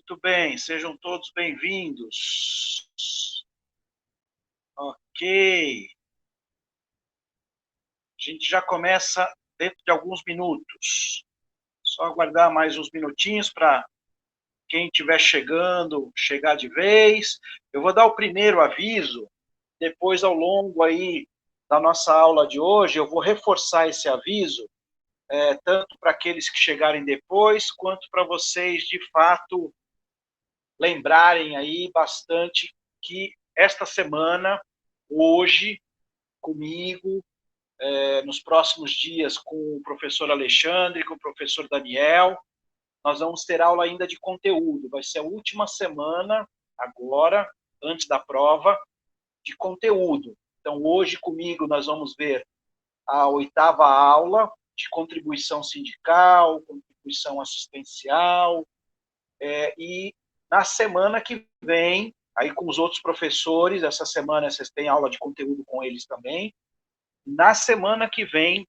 Muito bem, sejam todos bem-vindos. Ok. A gente já começa dentro de alguns minutos. Só aguardar mais uns minutinhos para quem estiver chegando, chegar de vez. Eu vou dar o primeiro aviso, depois ao longo aí da nossa aula de hoje, eu vou reforçar esse aviso, tanto para aqueles que chegarem depois, quanto para vocês, de fato, lembrarem aí bastante que esta semana, hoje, comigo, nos próximos dias com o professor Alexandre, com o professor Daniel, nós vamos ter aula ainda de conteúdo. Vai ser a última semana, agora, antes da prova, de conteúdo. Então, hoje comigo nós vamos ver a 8ª aula de contribuição sindical, contribuição assistencial, e na semana que vem, aí com os outros professores, essa semana vocês têm aula de conteúdo com eles também. Na semana que vem,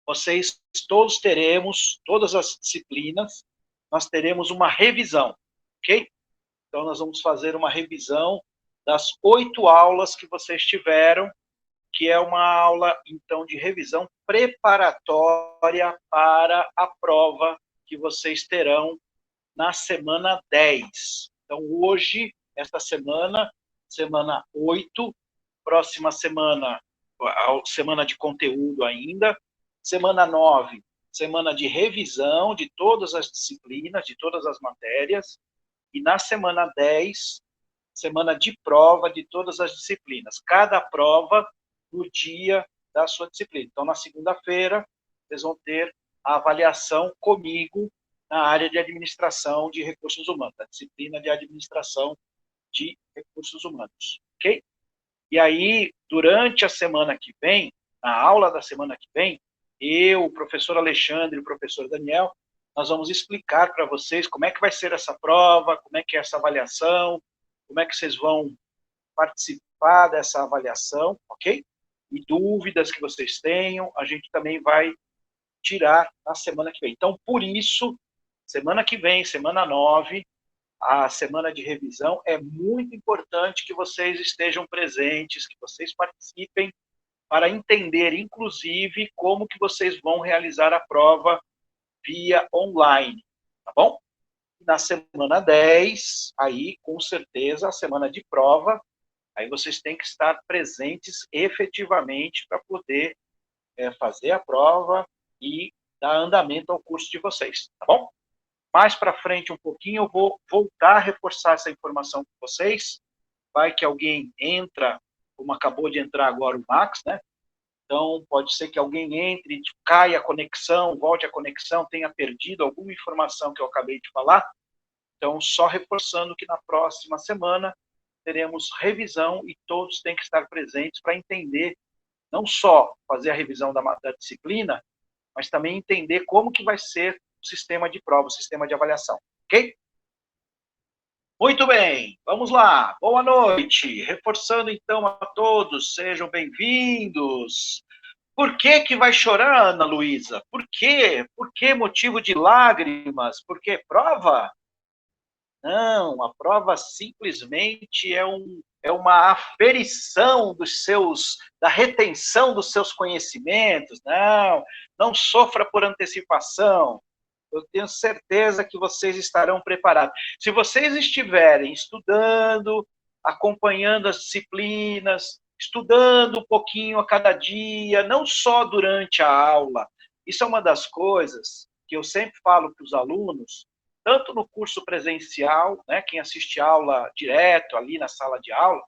vocês todos teremos, todas as disciplinas, nós teremos uma revisão, ok? Então, nós vamos fazer uma revisão das 8 aulas que vocês tiveram, que é uma aula, então, de revisão preparatória para a prova que vocês terão na semana 10. Então, hoje, esta semana, semana 8, próxima semana, a semana de conteúdo ainda, semana 9, semana de revisão de todas as disciplinas, de todas as matérias, e na semana 10, semana de prova de todas as disciplinas. Cada prova no dia da sua disciplina. Então, na segunda-feira, vocês vão ter a avaliação comigo na área de administração de recursos humanos, a disciplina de administração de recursos humanos, ok? E aí, durante a semana que vem, na aula da semana que vem, eu, o professor Alexandre e o professor Daniel, nós vamos explicar para vocês como é que vai ser essa prova, como é que é essa avaliação, como é que vocês vão participar dessa avaliação, ok? E dúvidas que vocês tenham, a gente também vai tirar na semana que vem. Então, por isso, semana que vem, semana 9, a semana de revisão, é muito importante que vocês estejam presentes, que vocês participem, para entender, inclusive, como que vocês vão realizar a prova via online, tá bom? Na semana 10, aí, com certeza, a semana de prova, aí vocês têm que estar presentes efetivamente para poder fazer a prova e dar andamento ao curso de vocês, tá bom? Mais para frente um pouquinho, eu vou voltar a reforçar essa informação com vocês. Vai que alguém entra, como acabou de entrar agora o Max, né? Então, pode ser que alguém entre, caia a conexão, volte a conexão, tenha perdido alguma informação que eu acabei de falar. Então, só reforçando que na próxima semana teremos revisão e todos têm que estar presentes para entender, não só fazer a revisão da disciplina, mas também entender como que vai ser o sistema de prova, o sistema de avaliação, ok? Muito bem, vamos lá. Boa noite. Reforçando então a todos, sejam bem-vindos. Por que que vai chorar, Ana Luísa? Por quê? Por que motivo de lágrimas? Por que prova? Não, a prova simplesmente é uma aferição da retenção dos seus conhecimentos. Não, não sofra por antecipação. Eu tenho certeza que vocês estarão preparados. Se vocês estiverem estudando, acompanhando as disciplinas, estudando um pouquinho a cada dia, não só durante a aula. Isso é uma das coisas que eu sempre falo para os alunos, tanto no curso presencial, né, quem assiste aula direto ali na sala de aula,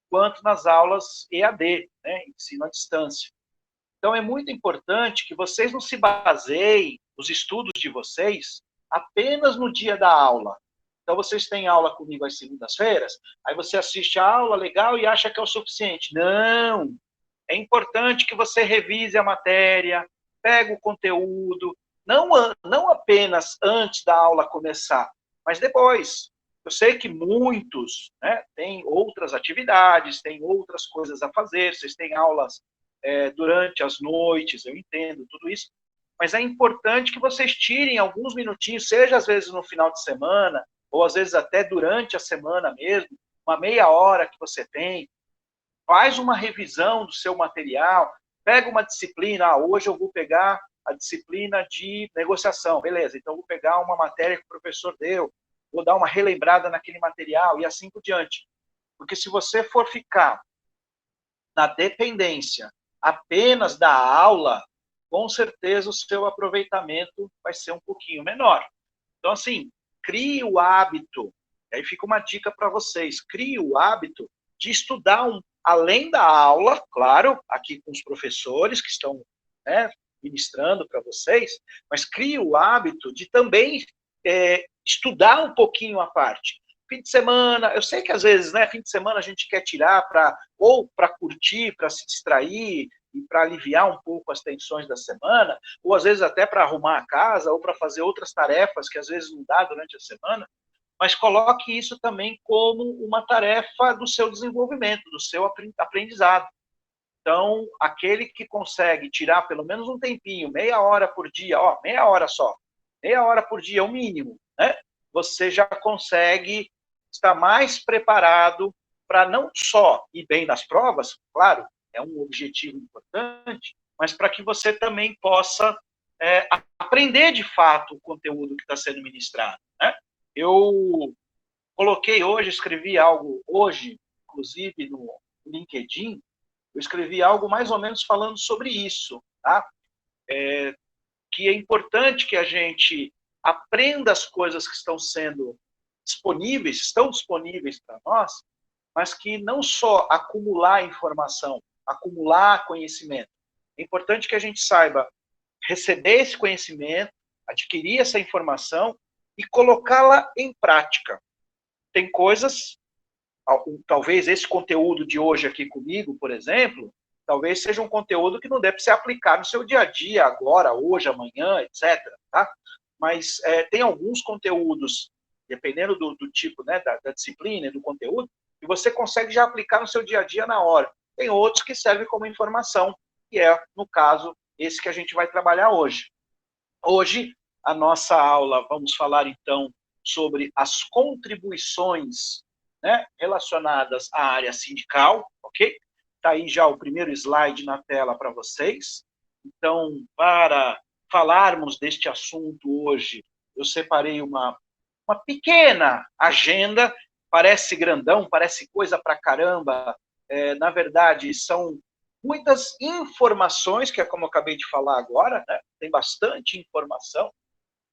quanto nas aulas EAD, né, ensino à distância. Então, é muito importante que vocês não se baseiem, os estudos de vocês, apenas no dia da aula. Então, vocês têm aula comigo às segundas-feiras, aí você assiste a aula, legal, e acha que é o suficiente. Não! É importante que você revise a matéria, pegue o conteúdo, não apenas antes da aula começar, mas depois. Eu sei que muitos, né, têm outras atividades, têm outras coisas a fazer, vocês têm aulas durante as noites, eu entendo tudo isso, mas é importante que vocês tirem alguns minutinhos, seja às vezes no final de semana, ou às vezes até durante a semana mesmo, uma meia hora que você tem, faz uma revisão do seu material, pega uma disciplina, hoje eu vou pegar a disciplina de negociação, beleza, então eu vou pegar uma matéria que o professor deu, vou dar uma relembrada naquele material e assim por diante. Porque se você for ficar na dependência apenas da aula, com certeza o seu aproveitamento vai ser um pouquinho menor. Então, assim, crie o hábito, aí fica uma dica para vocês, crie o hábito de estudar além da aula, claro, aqui com os professores que estão, né, ministrando para vocês, mas crie o hábito de também estudar um pouquinho à parte. Fim de semana, eu sei que às vezes, né, fim de semana a gente quer tirar ou para curtir, para se distrair, e para aliviar um pouco as tensões da semana, ou às vezes até para arrumar a casa, ou para fazer outras tarefas que às vezes não dá durante a semana, mas coloque isso também como uma tarefa do seu desenvolvimento, do seu aprendizado. Então, aquele que consegue tirar pelo menos um tempinho, meia hora por dia, meia hora só, meia hora por dia é o mínimo, né? Você já consegue estar mais preparado para não só ir bem nas provas, claro, é um objetivo importante, mas para que você também possa aprender de fato o conteúdo que está sendo ministrado, né? Eu coloquei hoje, escrevi algo hoje, inclusive no LinkedIn, eu escrevi algo mais ou menos falando sobre isso, tá? Que é importante que a gente aprenda as coisas que estão disponíveis para nós, mas que não só acumular informação, acumular conhecimento. É importante que a gente saiba receber esse conhecimento, adquirir essa informação e colocá-la em prática. Tem coisas, talvez esse conteúdo de hoje aqui comigo, por exemplo, talvez seja um conteúdo que não deve ser aplicado no seu dia a dia, agora, hoje, amanhã, etc. Tá? Mas tem alguns conteúdos, dependendo do tipo, né, da disciplina e do conteúdo, que você consegue já aplicar no seu dia a dia na hora. Tem outros que servem como informação, que é, no caso, esse que a gente vai trabalhar hoje. Hoje, a nossa aula, vamos falar então sobre as contribuições, né, relacionadas à área sindical, ok? Está aí já o primeiro slide na tela para vocês. Então, para falarmos deste assunto hoje, eu separei uma pequena agenda, parece grandão, parece coisa para caramba, na verdade, são muitas informações, que é como eu acabei de falar agora, né? Tem bastante informação,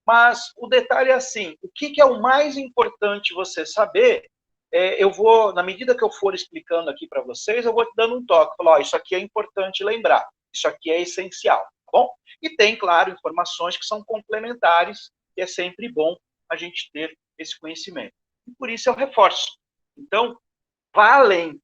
mas o detalhe é assim, o que é o mais importante você saber, eu vou, na medida que eu for explicando aqui para vocês, eu vou te dando um toque, falar, isso aqui é importante lembrar, isso aqui é essencial, tá bom? E tem, claro, informações que são complementares, que é sempre bom a gente ter esse conhecimento. E por isso eu reforço. Então, vá além,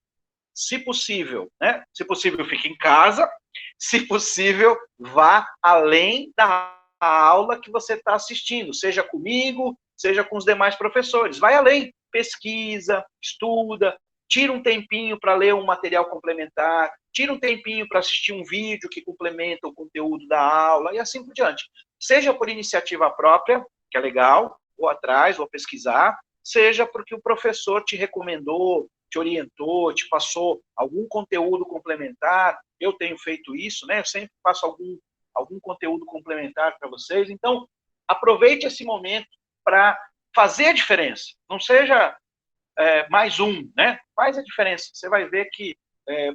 se possível, né? Se possível, fique em casa, se possível, vá além da aula que você está assistindo, seja comigo, seja com os demais professores. Vai além, pesquisa, estuda, tira um tempinho para ler um material complementar, tira um tempinho para assistir um vídeo que complementa o conteúdo da aula e assim por diante. Seja por iniciativa própria, que é legal, ou atrás, ou pesquisar, seja porque o professor te recomendou, te orientou, te passou algum conteúdo complementar. Eu tenho feito isso, né? Eu sempre passo algum conteúdo complementar para vocês. Então, aproveite esse momento para fazer a diferença. Não seja mais um, né? Faz a diferença. Você vai ver que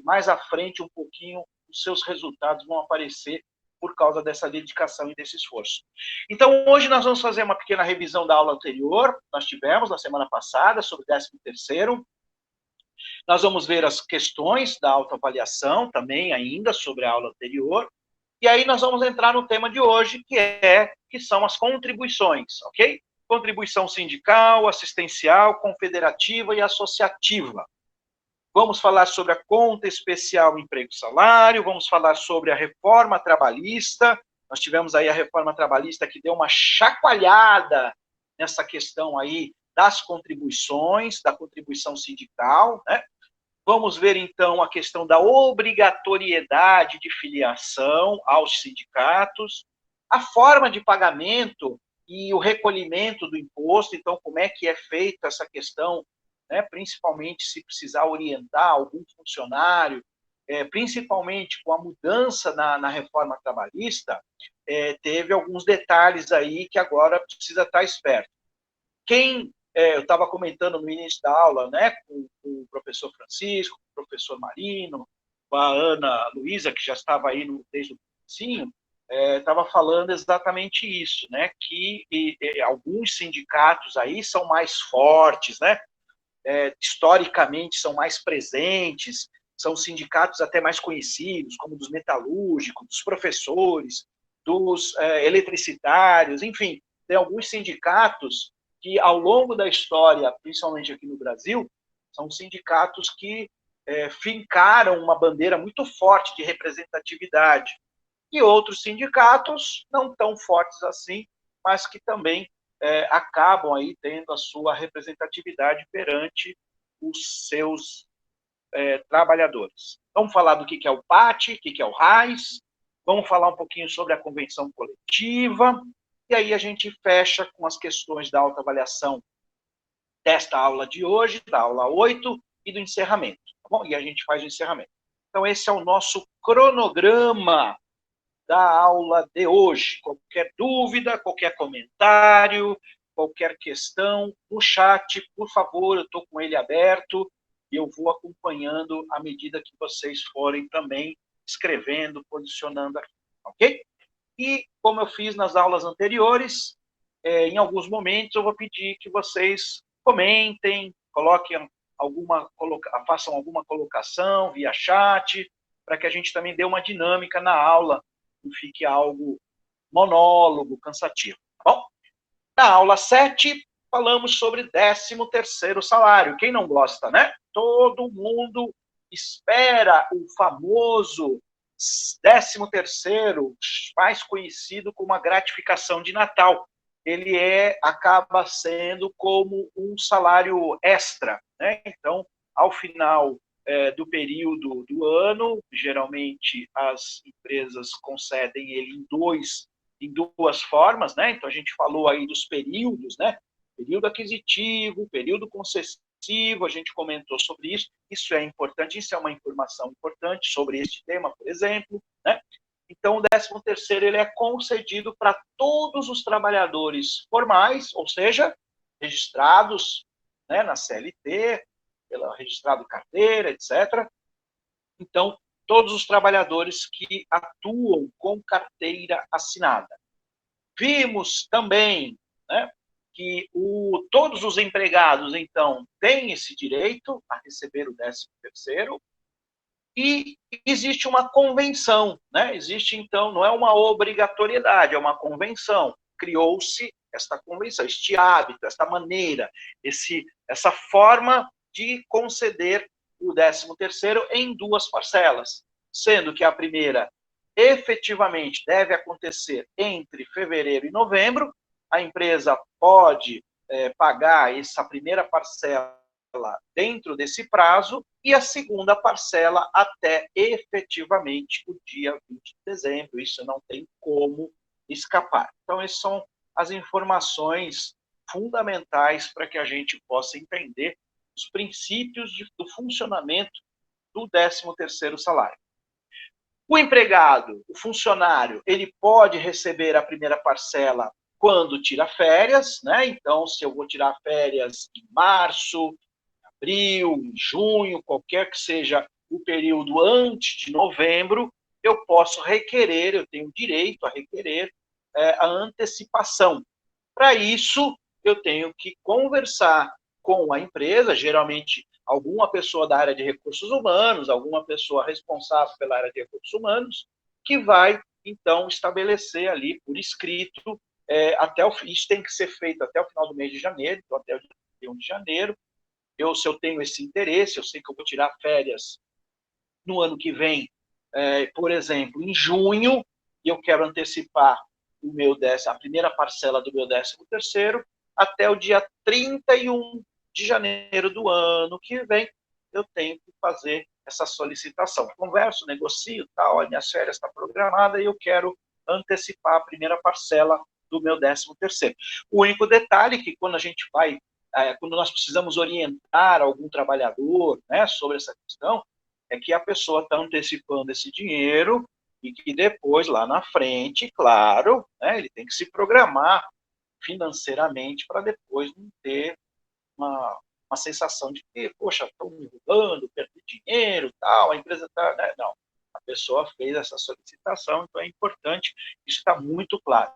mais à frente, um pouquinho, os seus resultados vão aparecer por causa dessa dedicação e desse esforço. Então, hoje nós vamos fazer uma pequena revisão da aula anterior, nós tivemos na semana passada, sobre o 13º. Nós vamos ver as questões da autoavaliação também ainda sobre a aula anterior. E aí nós vamos entrar no tema de hoje, que são as contribuições, ok? Contribuição sindical, assistencial, confederativa e associativa. Vamos falar sobre a conta especial emprego-salário, vamos falar sobre a reforma trabalhista. Nós tivemos aí a reforma trabalhista que deu uma chacoalhada nessa questão aí das contribuições, da contribuição sindical, né? Vamos ver, então, a questão da obrigatoriedade de filiação aos sindicatos, a forma de pagamento e o recolhimento do imposto. Então, como é que é feita essa questão, né, principalmente se precisar orientar algum funcionário, principalmente com a mudança na reforma trabalhista, teve alguns detalhes aí que agora precisa estar esperto. Eu estava comentando no início da aula, né, com o professor Francisco, com o professor Marino, com a Ana Luísa, que já estava aí desde o comecinho, estava falando exatamente isso, né, que alguns sindicatos aí são mais fortes, né, historicamente são mais presentes, são sindicatos até mais conhecidos, como dos metalúrgicos, dos professores, dos eletricitários, enfim, tem alguns sindicatos que, ao longo da história, principalmente aqui no Brasil, são sindicatos que fincaram uma bandeira muito forte de representatividade. E outros sindicatos, não tão fortes assim, mas que também acabam aí tendo a sua representatividade perante os seus trabalhadores. Vamos falar do que é o PAT, o que é o RAIS, vamos falar um pouquinho sobre a convenção coletiva, e aí a gente fecha com as questões da autoavaliação desta aula de hoje, da aula 8, e do encerramento, tá bom? E a gente faz o encerramento. Então, esse é o nosso cronograma da aula de hoje. Qualquer dúvida, qualquer comentário, qualquer questão, no chat, por favor, eu estou com ele aberto e eu vou acompanhando à medida que vocês forem também escrevendo, posicionando aqui, ok? E, como eu fiz nas aulas anteriores, em alguns momentos eu vou pedir que vocês comentem, façam alguma colocação via chat, para que a gente também dê uma dinâmica na aula, não fique algo monólogo, cansativo, tá bom? Na aula 7, falamos sobre 13º salário. Quem não gosta, né? Todo mundo espera o famoso 13º, mais conhecido como a gratificação de Natal. Ele acaba sendo como um salário extra, né? Então, ao final do período do ano, geralmente as empresas concedem ele em duas formas, né? Então, a gente falou aí dos períodos, né? Período aquisitivo, período concessivo, a gente comentou sobre isso. Isso é importante, isso é uma informação importante sobre este tema, por exemplo, né? Então, o 13º ele é concedido para todos os trabalhadores formais, ou seja, registrados, né, na CLT, registrado em carteira, etc. Então, todos os trabalhadores que atuam com carteira assinada. Vimos também, né, que todos os empregados, então, têm esse direito a receber o 13º, e existe uma convenção, né? Existe, então, não é uma obrigatoriedade, é uma convenção. Criou-se esta convenção, este hábito, esta maneira, essa forma de conceder o 13º em duas parcelas, sendo que a primeira efetivamente deve acontecer entre fevereiro e novembro. A empresa pode pagar essa primeira parcela dentro desse prazo e a segunda parcela até efetivamente o dia 20 de dezembro. Isso não tem como escapar. Então, essas são as informações fundamentais para que a gente possa entender os princípios do funcionamento do 13º salário. O empregado, o funcionário, ele pode receber a primeira parcela quando tira férias, né? Então, se eu vou tirar férias em março, abril, em junho, qualquer que seja o período antes de novembro, eu posso requerer, eu tenho direito a requerer a antecipação. Para isso, eu tenho que conversar com a empresa, geralmente alguma pessoa da área de recursos humanos, alguma pessoa responsável pela área de recursos humanos, que vai, então, estabelecer ali por escrito, isso tem que ser feito até o final do mês de janeiro, então até o dia 31 de janeiro. Se eu tenho esse interesse, eu sei que eu vou tirar férias no ano que vem, por exemplo, em junho, e eu quero antecipar a primeira parcela do meu 13º até o dia 31 de janeiro do ano que vem, eu tenho que fazer essa solicitação. Converso, negocio, olha, minhas férias estão programadas e eu quero antecipar a primeira parcela do meu 13º. O único detalhe é que quando a gente vai, quando nós precisamos orientar algum trabalhador, né, sobre essa questão, é que a pessoa está antecipando esse dinheiro e que depois, lá na frente, claro, né, ele tem que se programar financeiramente para depois não ter uma sensação de que, poxa, estão me roubando, perdi dinheiro, tal, a empresa está... Né? Não, a pessoa fez essa solicitação, então é importante, isso está muito claro.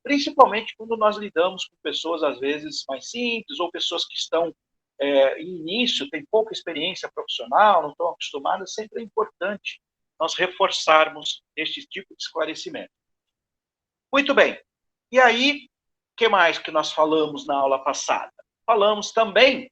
Principalmente quando nós lidamos com pessoas, às vezes, mais simples, ou pessoas que estão em início, têm pouca experiência profissional, não estão acostumadas, sempre é importante nós reforçarmos este tipo de esclarecimento. Muito bem. E aí, o que mais que nós falamos na aula passada? Falamos também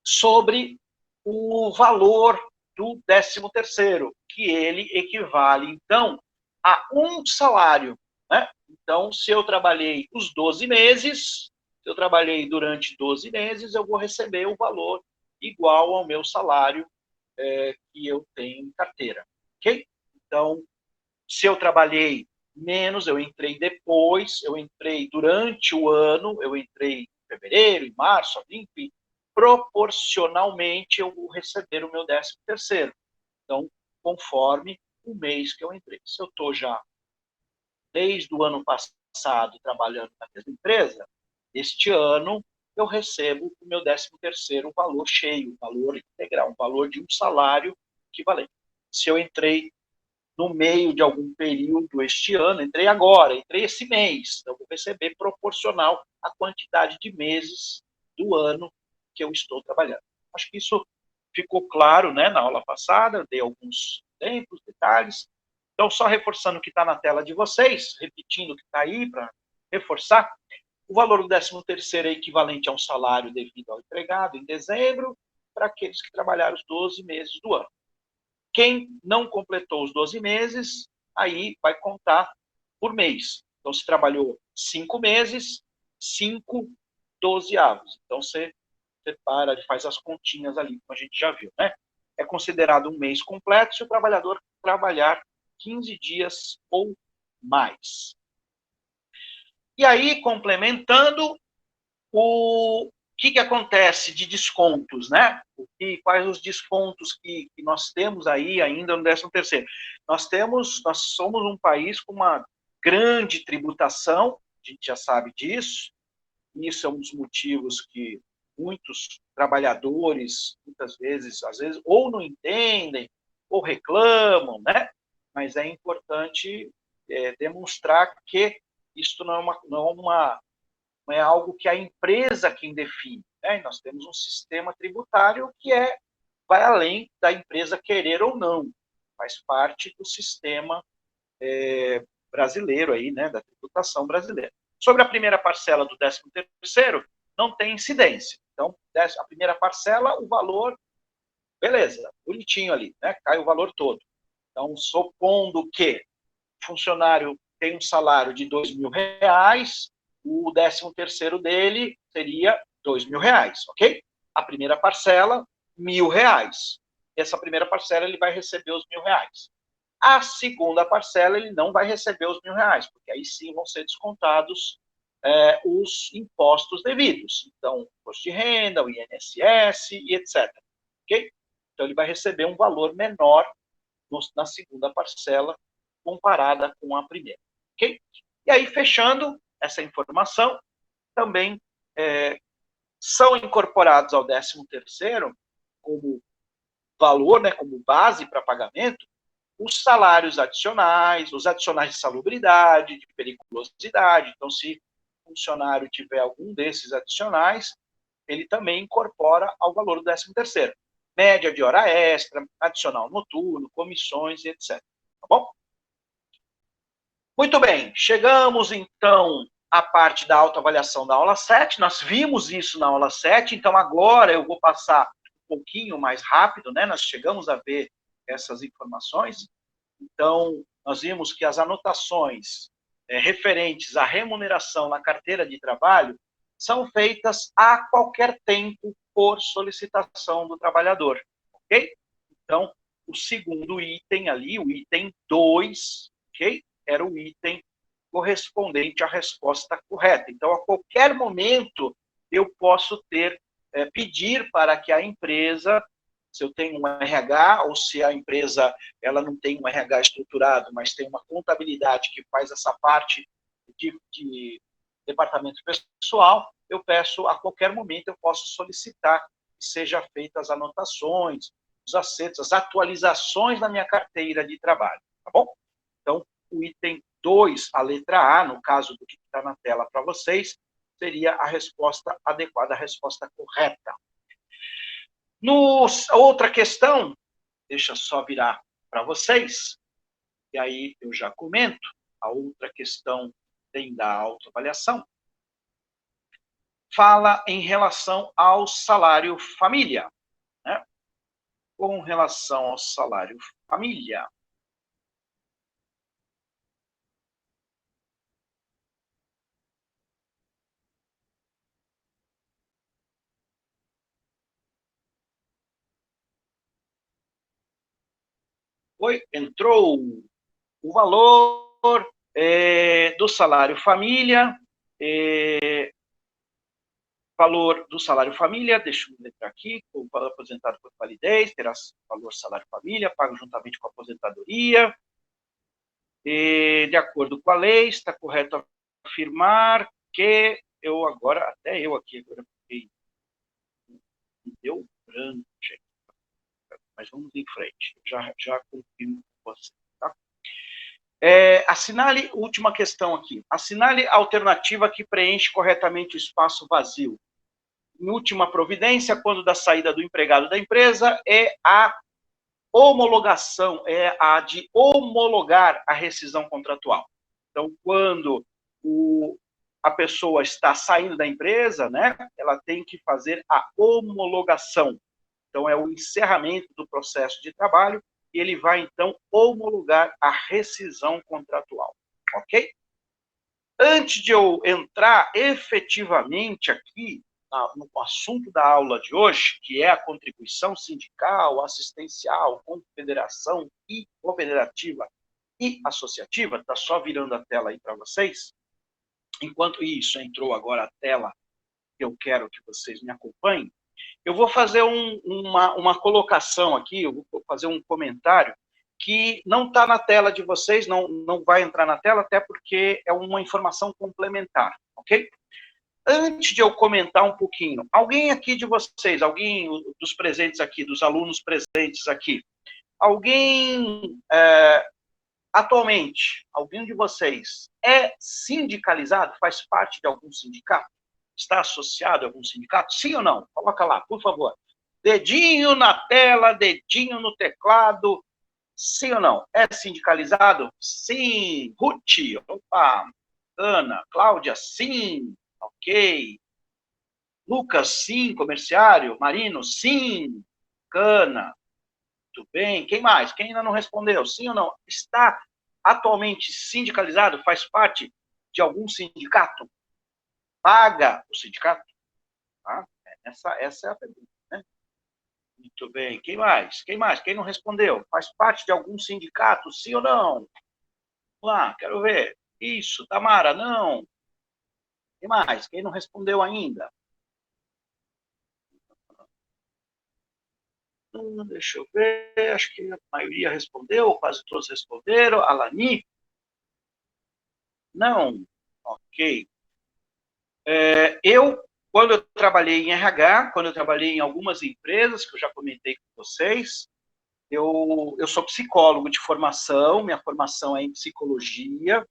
sobre o valor do 13º, que ele equivale, então, a um salário, né? Então, se eu trabalhei os 12 meses, se eu trabalhei durante 12 meses, eu vou receber o valor igual ao meu salário que eu tenho em carteira, ok? Então, se eu trabalhei menos, eu entrei depois, eu entrei durante o ano, eu entrei em fevereiro, em março, enfim, proporcionalmente eu vou receber o meu 13º. Então, conforme o mês que eu entrei. Se eu estou já desde o ano passado trabalhando na mesma empresa, este ano eu recebo o meu 13º valor cheio, valor integral, um valor de um salário equivalente. Se eu entrei no meio de algum período este ano, entrei agora, entrei esse mês, então vou receber proporcional à quantidade de meses do ano que eu estou trabalhando. Acho que isso ficou claro, né, na aula passada, dei alguns exemplos, detalhes. Então, só reforçando o que está na tela de vocês, repetindo o que está aí para reforçar, o valor do 13º é equivalente a um salário devido ao empregado em dezembro, para aqueles que trabalharam os 12 meses do ano. Quem não completou os 12 meses, aí vai contar por mês. Então, se trabalhou 5 meses, 5 dozeavos. Então, você separa, faz as continhas ali, como a gente já viu, né? É considerado um mês completo se o trabalhador trabalhar 15 dias ou mais. E aí, complementando, o que acontece de descontos, né? Quais os descontos que nós temos aí ainda no 13º? Nós somos um país com uma grande tributação, a gente já sabe disso, isso é um dos motivos que muitos trabalhadores, muitas vezes, às vezes, ou não entendem, ou reclamam, né? Mas é importante demonstrar que isso não é algo que a empresa quem define. Né? Nós temos um sistema tributário que vai além da empresa querer ou não, faz parte do sistema brasileiro, aí, né, da tributação brasileira. Sobre a primeira parcela do 13º, não tem incidência. Então, a primeira parcela, o valor, beleza, bonitinho ali, né, cai o valor todo. Então, supondo que o funcionário tem um salário de R$2.000, o 13º dele seria R$2.000, ok? A primeira parcela, R$1.000. Essa primeira parcela ele vai receber os R$1.000. A segunda parcela ele não vai receber os R$1.000, porque aí sim vão ser descontados os impostos devidos. Então, imposto de renda, o INSS e etc. Ok? Então, ele vai receber um valor menor na segunda parcela comparada com a primeira. Ok? E aí, fechando essa informação, também são incorporados ao 13º como valor, né, como base para pagamento, os salários adicionais, os adicionais de salubridade, de periculosidade. Então, se o funcionário tiver algum desses adicionais, ele também incorpora ao valor do 13º. Média de hora extra, adicional noturno, comissões e etc. Tá bom? Muito bem, chegamos então à parte da autoavaliação da aula 7. Nós vimos isso na aula 7, então agora eu vou passar um pouquinho mais rápido, né? Nós chegamos a ver essas informações. Então, nós vimos que as anotações referentes à remuneração na carteira de trabalho são feitas a qualquer tempo por solicitação do trabalhador, ok? Então, o segundo item ali, o item 2, ok? Era o item correspondente à resposta correta. Então, a qualquer momento, eu posso pedir para que a empresa, se eu tenho um RH, ou se a empresa ela não tem um RH estruturado, mas tem uma contabilidade que faz essa parte de departamento pessoal, eu peço, a qualquer momento, eu posso solicitar que sejam feitas as anotações, os acertos, as atualizações na minha carteira de trabalho, tá bom? Então, o item 2, a letra A, no caso do que está na tela para vocês, seria a resposta adequada, a resposta correta. Outra questão, deixa eu só virar para vocês, e aí eu já comento, a outra questão tem da autoavaliação, fala em relação ao salário família, né? Com relação ao salário família, entrou o valor do salário família, valor do salário família, deixa eu letrar aqui, o valor aposentado por validez, terá valor salário família, pago juntamente com a aposentadoria, de acordo com a lei, está correto afirmar que até eu aqui agora fiquei, me deu branco, gente, mas vamos em frente, já confirmo com você, tá? Assinale, última questão aqui, assinale a alternativa que preenche corretamente o espaço vazio. Em última providência, quando da saída do empregado da empresa, é a homologação, é a de homologar a rescisão contratual. Então, quando a pessoa está saindo da empresa, né, ela tem que fazer a homologação. Então, é o encerramento do processo de trabalho e ele vai, então, homologar a rescisão contratual. Ok? Antes de eu entrar efetivamente aqui no assunto da aula de hoje, que é a contribuição sindical, assistencial, confederação e cooperativa e associativa, está só virando a tela aí para vocês. Enquanto isso, entrou agora a tela que eu quero que vocês me acompanhem, eu vou fazer uma colocação aqui, eu vou fazer um comentário que não está na tela de vocês, não vai entrar na tela, até porque é uma informação complementar, ok? Antes de eu comentar um pouquinho, alguém aqui de vocês, alguém dos presentes aqui, dos alunos presentes aqui, alguém, atualmente, alguém de vocês é sindicalizado, faz parte de algum sindicato? Está associado a algum sindicato? Sim ou não? Coloca lá, por favor. Dedinho na tela, dedinho no teclado. Sim ou não? É sindicalizado? Sim. Ruth, opa. Ana, Cláudia, sim. Ok. Lucas, sim. Comerciário. Marino, sim. Cana. Muito bem. Quem mais? Quem ainda não respondeu? Sim ou não? Está atualmente sindicalizado? Faz parte de algum sindicato? Paga o sindicato? Tá? Essa é a pergunta, né? Muito bem. Quem mais? Quem mais? Quem não respondeu? Faz parte de algum sindicato? Sim ou não? Vamos lá, quero ver. Isso, Tamara, não. Quem mais? Quem não respondeu ainda? Deixa eu ver, acho que a maioria respondeu, quase todos responderam. Alani? Não. Ok. Quando eu trabalhei em RH, quando eu trabalhei em algumas empresas, que eu já comentei com vocês, eu sou psicólogo de formação, minha formação é em psicologia,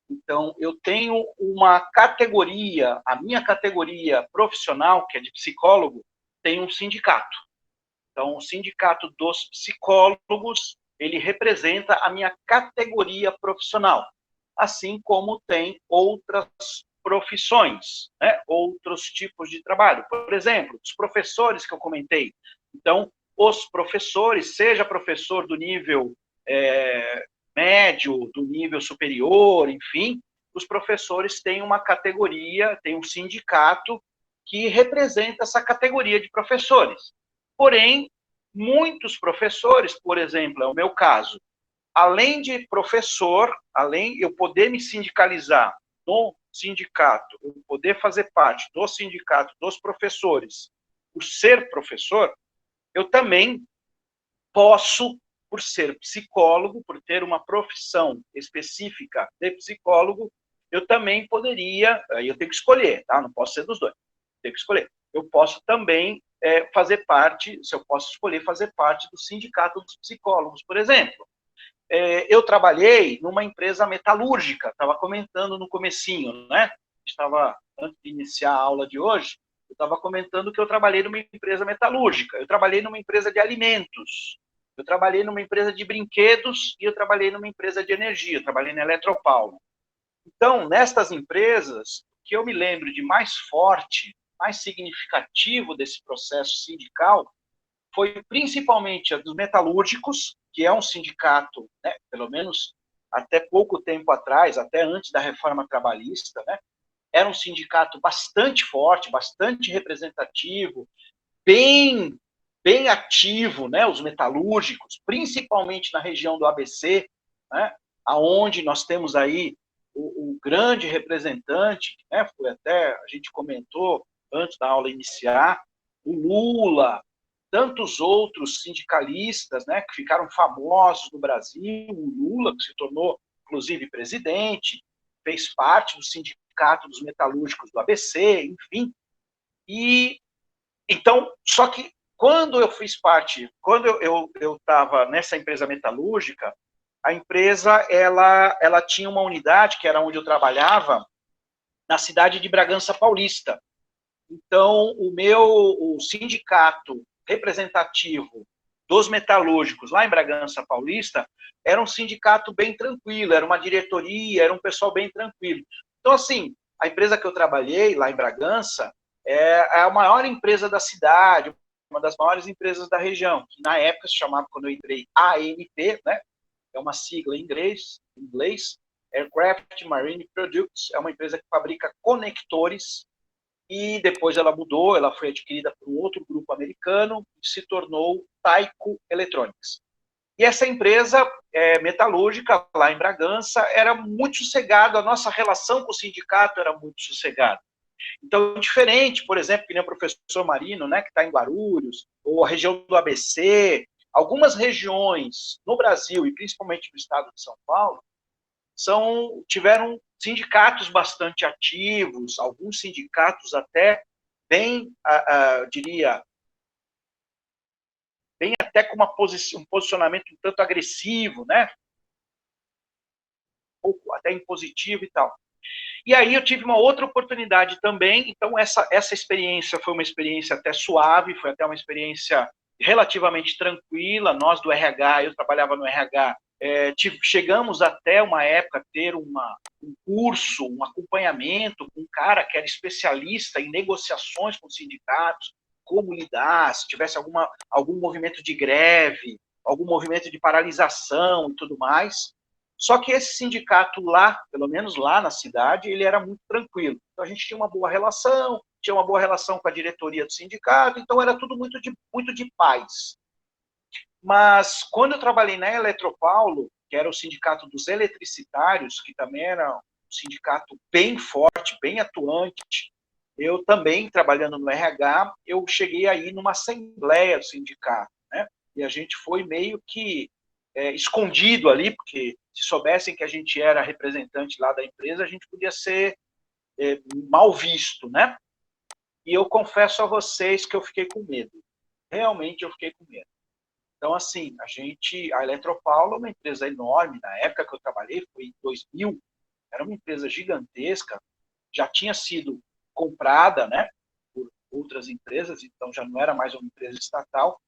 então eu tenho uma categoria, a minha categoria profissional, que é de psicólogo, tem um sindicato. Então, o sindicato dos psicólogos, ele representa a minha categoria profissional, assim como tem outras profissões, né? Outros tipos de trabalho. Por exemplo, os professores que eu comentei. Então, os professores, seja professor do nível médio, do nível superior, enfim, os professores têm uma categoria, têm um sindicato que representa essa categoria de professores. Porém, muitos professores, por exemplo, é o meu caso, além de professor, além eu poder me sindicalizar no sindicato, eu poder fazer parte do sindicato dos professores, por ser professor, eu também posso, por ser psicólogo, por ter uma profissão específica de psicólogo, eu também poderia, aí eu tenho que escolher, tá? Não posso ser dos dois, tenho que escolher. Eu posso também fazer parte, se eu posso escolher fazer parte do sindicato dos psicólogos, por exemplo. Eu trabalhei numa empresa metalúrgica, estava comentando no comecinho, né? Estava, antes de iniciar a aula de hoje, eu estava comentando que eu trabalhei numa empresa metalúrgica, eu trabalhei numa empresa de alimentos, eu trabalhei numa empresa de brinquedos e eu trabalhei numa empresa de energia, eu trabalhei na Eletropaulo. Então, nestas empresas, o que eu me lembro de mais forte, mais significativo desse processo sindical, foi principalmente a dos metalúrgicos, que é um sindicato, né, pelo menos até pouco tempo atrás, até antes da reforma trabalhista, né, era um sindicato bastante forte, bastante representativo, bem, bem ativo, né, os metalúrgicos, principalmente na região do ABC, né, aonde nós temos aí o grande representante, né, foi até, a gente comentou antes da aula iniciar, o Lula, tantos outros sindicalistas, né, que ficaram famosos no Brasil, o Lula, que se tornou, inclusive, presidente, fez parte do sindicato dos metalúrgicos do ABC, enfim. E, então, só que quando eu fiz parte, quando eu estava nessa empresa metalúrgica, a empresa, ela tinha uma unidade, que era onde eu trabalhava, na cidade de Bragança Paulista. Então, o sindicato representativo dos metalúrgicos lá em Bragança Paulista era um sindicato bem tranquilo, era uma diretoria, era um pessoal bem tranquilo. Então, assim, a empresa que eu trabalhei lá em Bragança é a maior empresa da cidade, uma das maiores empresas da região, que na época se chamava, quando eu entrei, AMP, né? É uma sigla em inglês, Aircraft Marine Products, é uma empresa que fabrica conectores, e depois ela mudou, ela foi adquirida por um outro grupo americano e se tornou Taiko Electronics. E essa empresa metalúrgica lá em Bragança era muito sossegada, a nossa relação com o sindicato era muito sossegada. Então, diferente, por exemplo, que nem o professor Marino, né, que está em Guarulhos, ou a região do ABC, algumas regiões no Brasil, e principalmente no estado de São Paulo, tiveram sindicatos bastante ativos, alguns sindicatos até bem, diria, bem até com um posicionamento um tanto agressivo, né? Um pouco até impositivo e tal. E aí eu tive uma outra oportunidade também, então essa experiência foi uma experiência até suave, foi até uma experiência relativamente tranquila, nós do RH, eu trabalhava no RH, chegamos até uma época a ter um curso, um acompanhamento com um cara que era especialista em negociações com sindicatos, como lidar, se tivesse algum movimento de greve, algum movimento de paralisação e tudo mais. Só que esse sindicato lá, pelo menos lá na cidade, ele era muito tranquilo. Então a gente tinha uma boa relação, tinha uma boa relação com a diretoria do sindicato, então era tudo muito de paz. Mas quando eu trabalhei na Eletropaulo, que era o sindicato dos eletricitários, que também era um sindicato bem forte, bem atuante, eu também, trabalhando no RH, eu cheguei aí numa assembleia do sindicato, né? E a gente foi meio que escondido ali, porque se soubessem que a gente era representante lá da empresa, a gente podia ser mal visto, né? E eu confesso a vocês que eu fiquei com medo. Realmente eu fiquei com medo. Então, assim, a Eletropaulo é uma empresa enorme, na época que eu trabalhei, foi em 2000, era uma empresa gigantesca, já tinha sido comprada, né, por outras empresas, então já não era mais uma empresa estatal,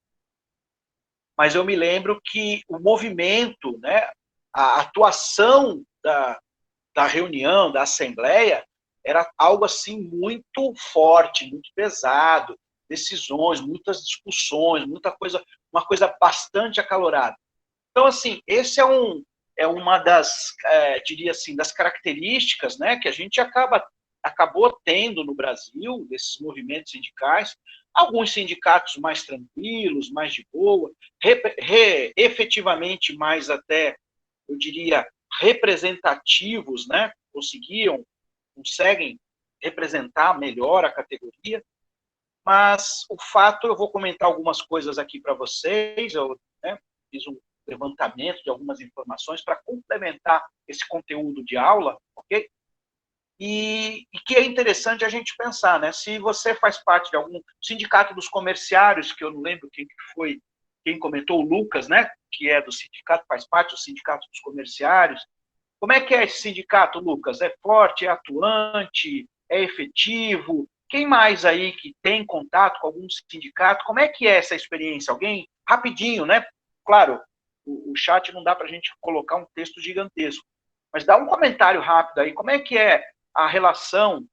mas eu me lembro que o movimento, né, a atuação da reunião, da assembleia, era algo assim muito forte, muito pesado, decisões, muitas discussões, uma coisa bastante acalorada. Então, assim, esse é uma das, diria assim, das características, né, que a gente acabou tendo no Brasil, desses movimentos sindicais, alguns sindicatos mais tranquilos, mais de boa, efetivamente mais até eu diria, representativos, né? Conseguem representar melhor a categoria, mas o fato, eu vou comentar algumas coisas aqui para vocês, eu, né, fiz um levantamento de algumas informações para complementar esse conteúdo de aula, ok? E que é interessante a gente pensar, né? Se você faz parte de algum sindicato dos comerciários, que eu não lembro quem foi, quem comentou, o Lucas, né? Que é do sindicato, faz parte do sindicato dos comerciários. Como é que é esse sindicato, Lucas? É forte, é atuante, é efetivo? Quem mais aí que tem contato com algum sindicato? Como é que é essa experiência? Alguém? Rapidinho, né? Claro, o chat não dá para a gente colocar um texto gigantesco, mas dá um comentário rápido aí. Como é que é a relação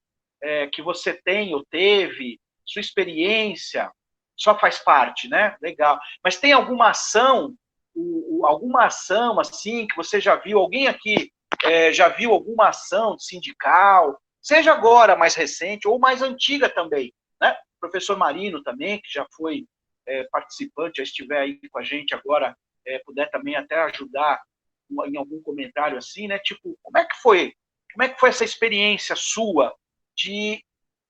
que você tem ou teve, sua experiência? Só faz parte, né? Legal. Mas tem alguma ação assim que você já viu? Alguém aqui já viu alguma ação sindical, seja agora mais recente ou mais antiga também, né? O professor Marino também, que já foi participante, já estiver aí com a gente agora, puder também até ajudar em algum comentário assim, né? Tipo, como é que foi essa experiência sua de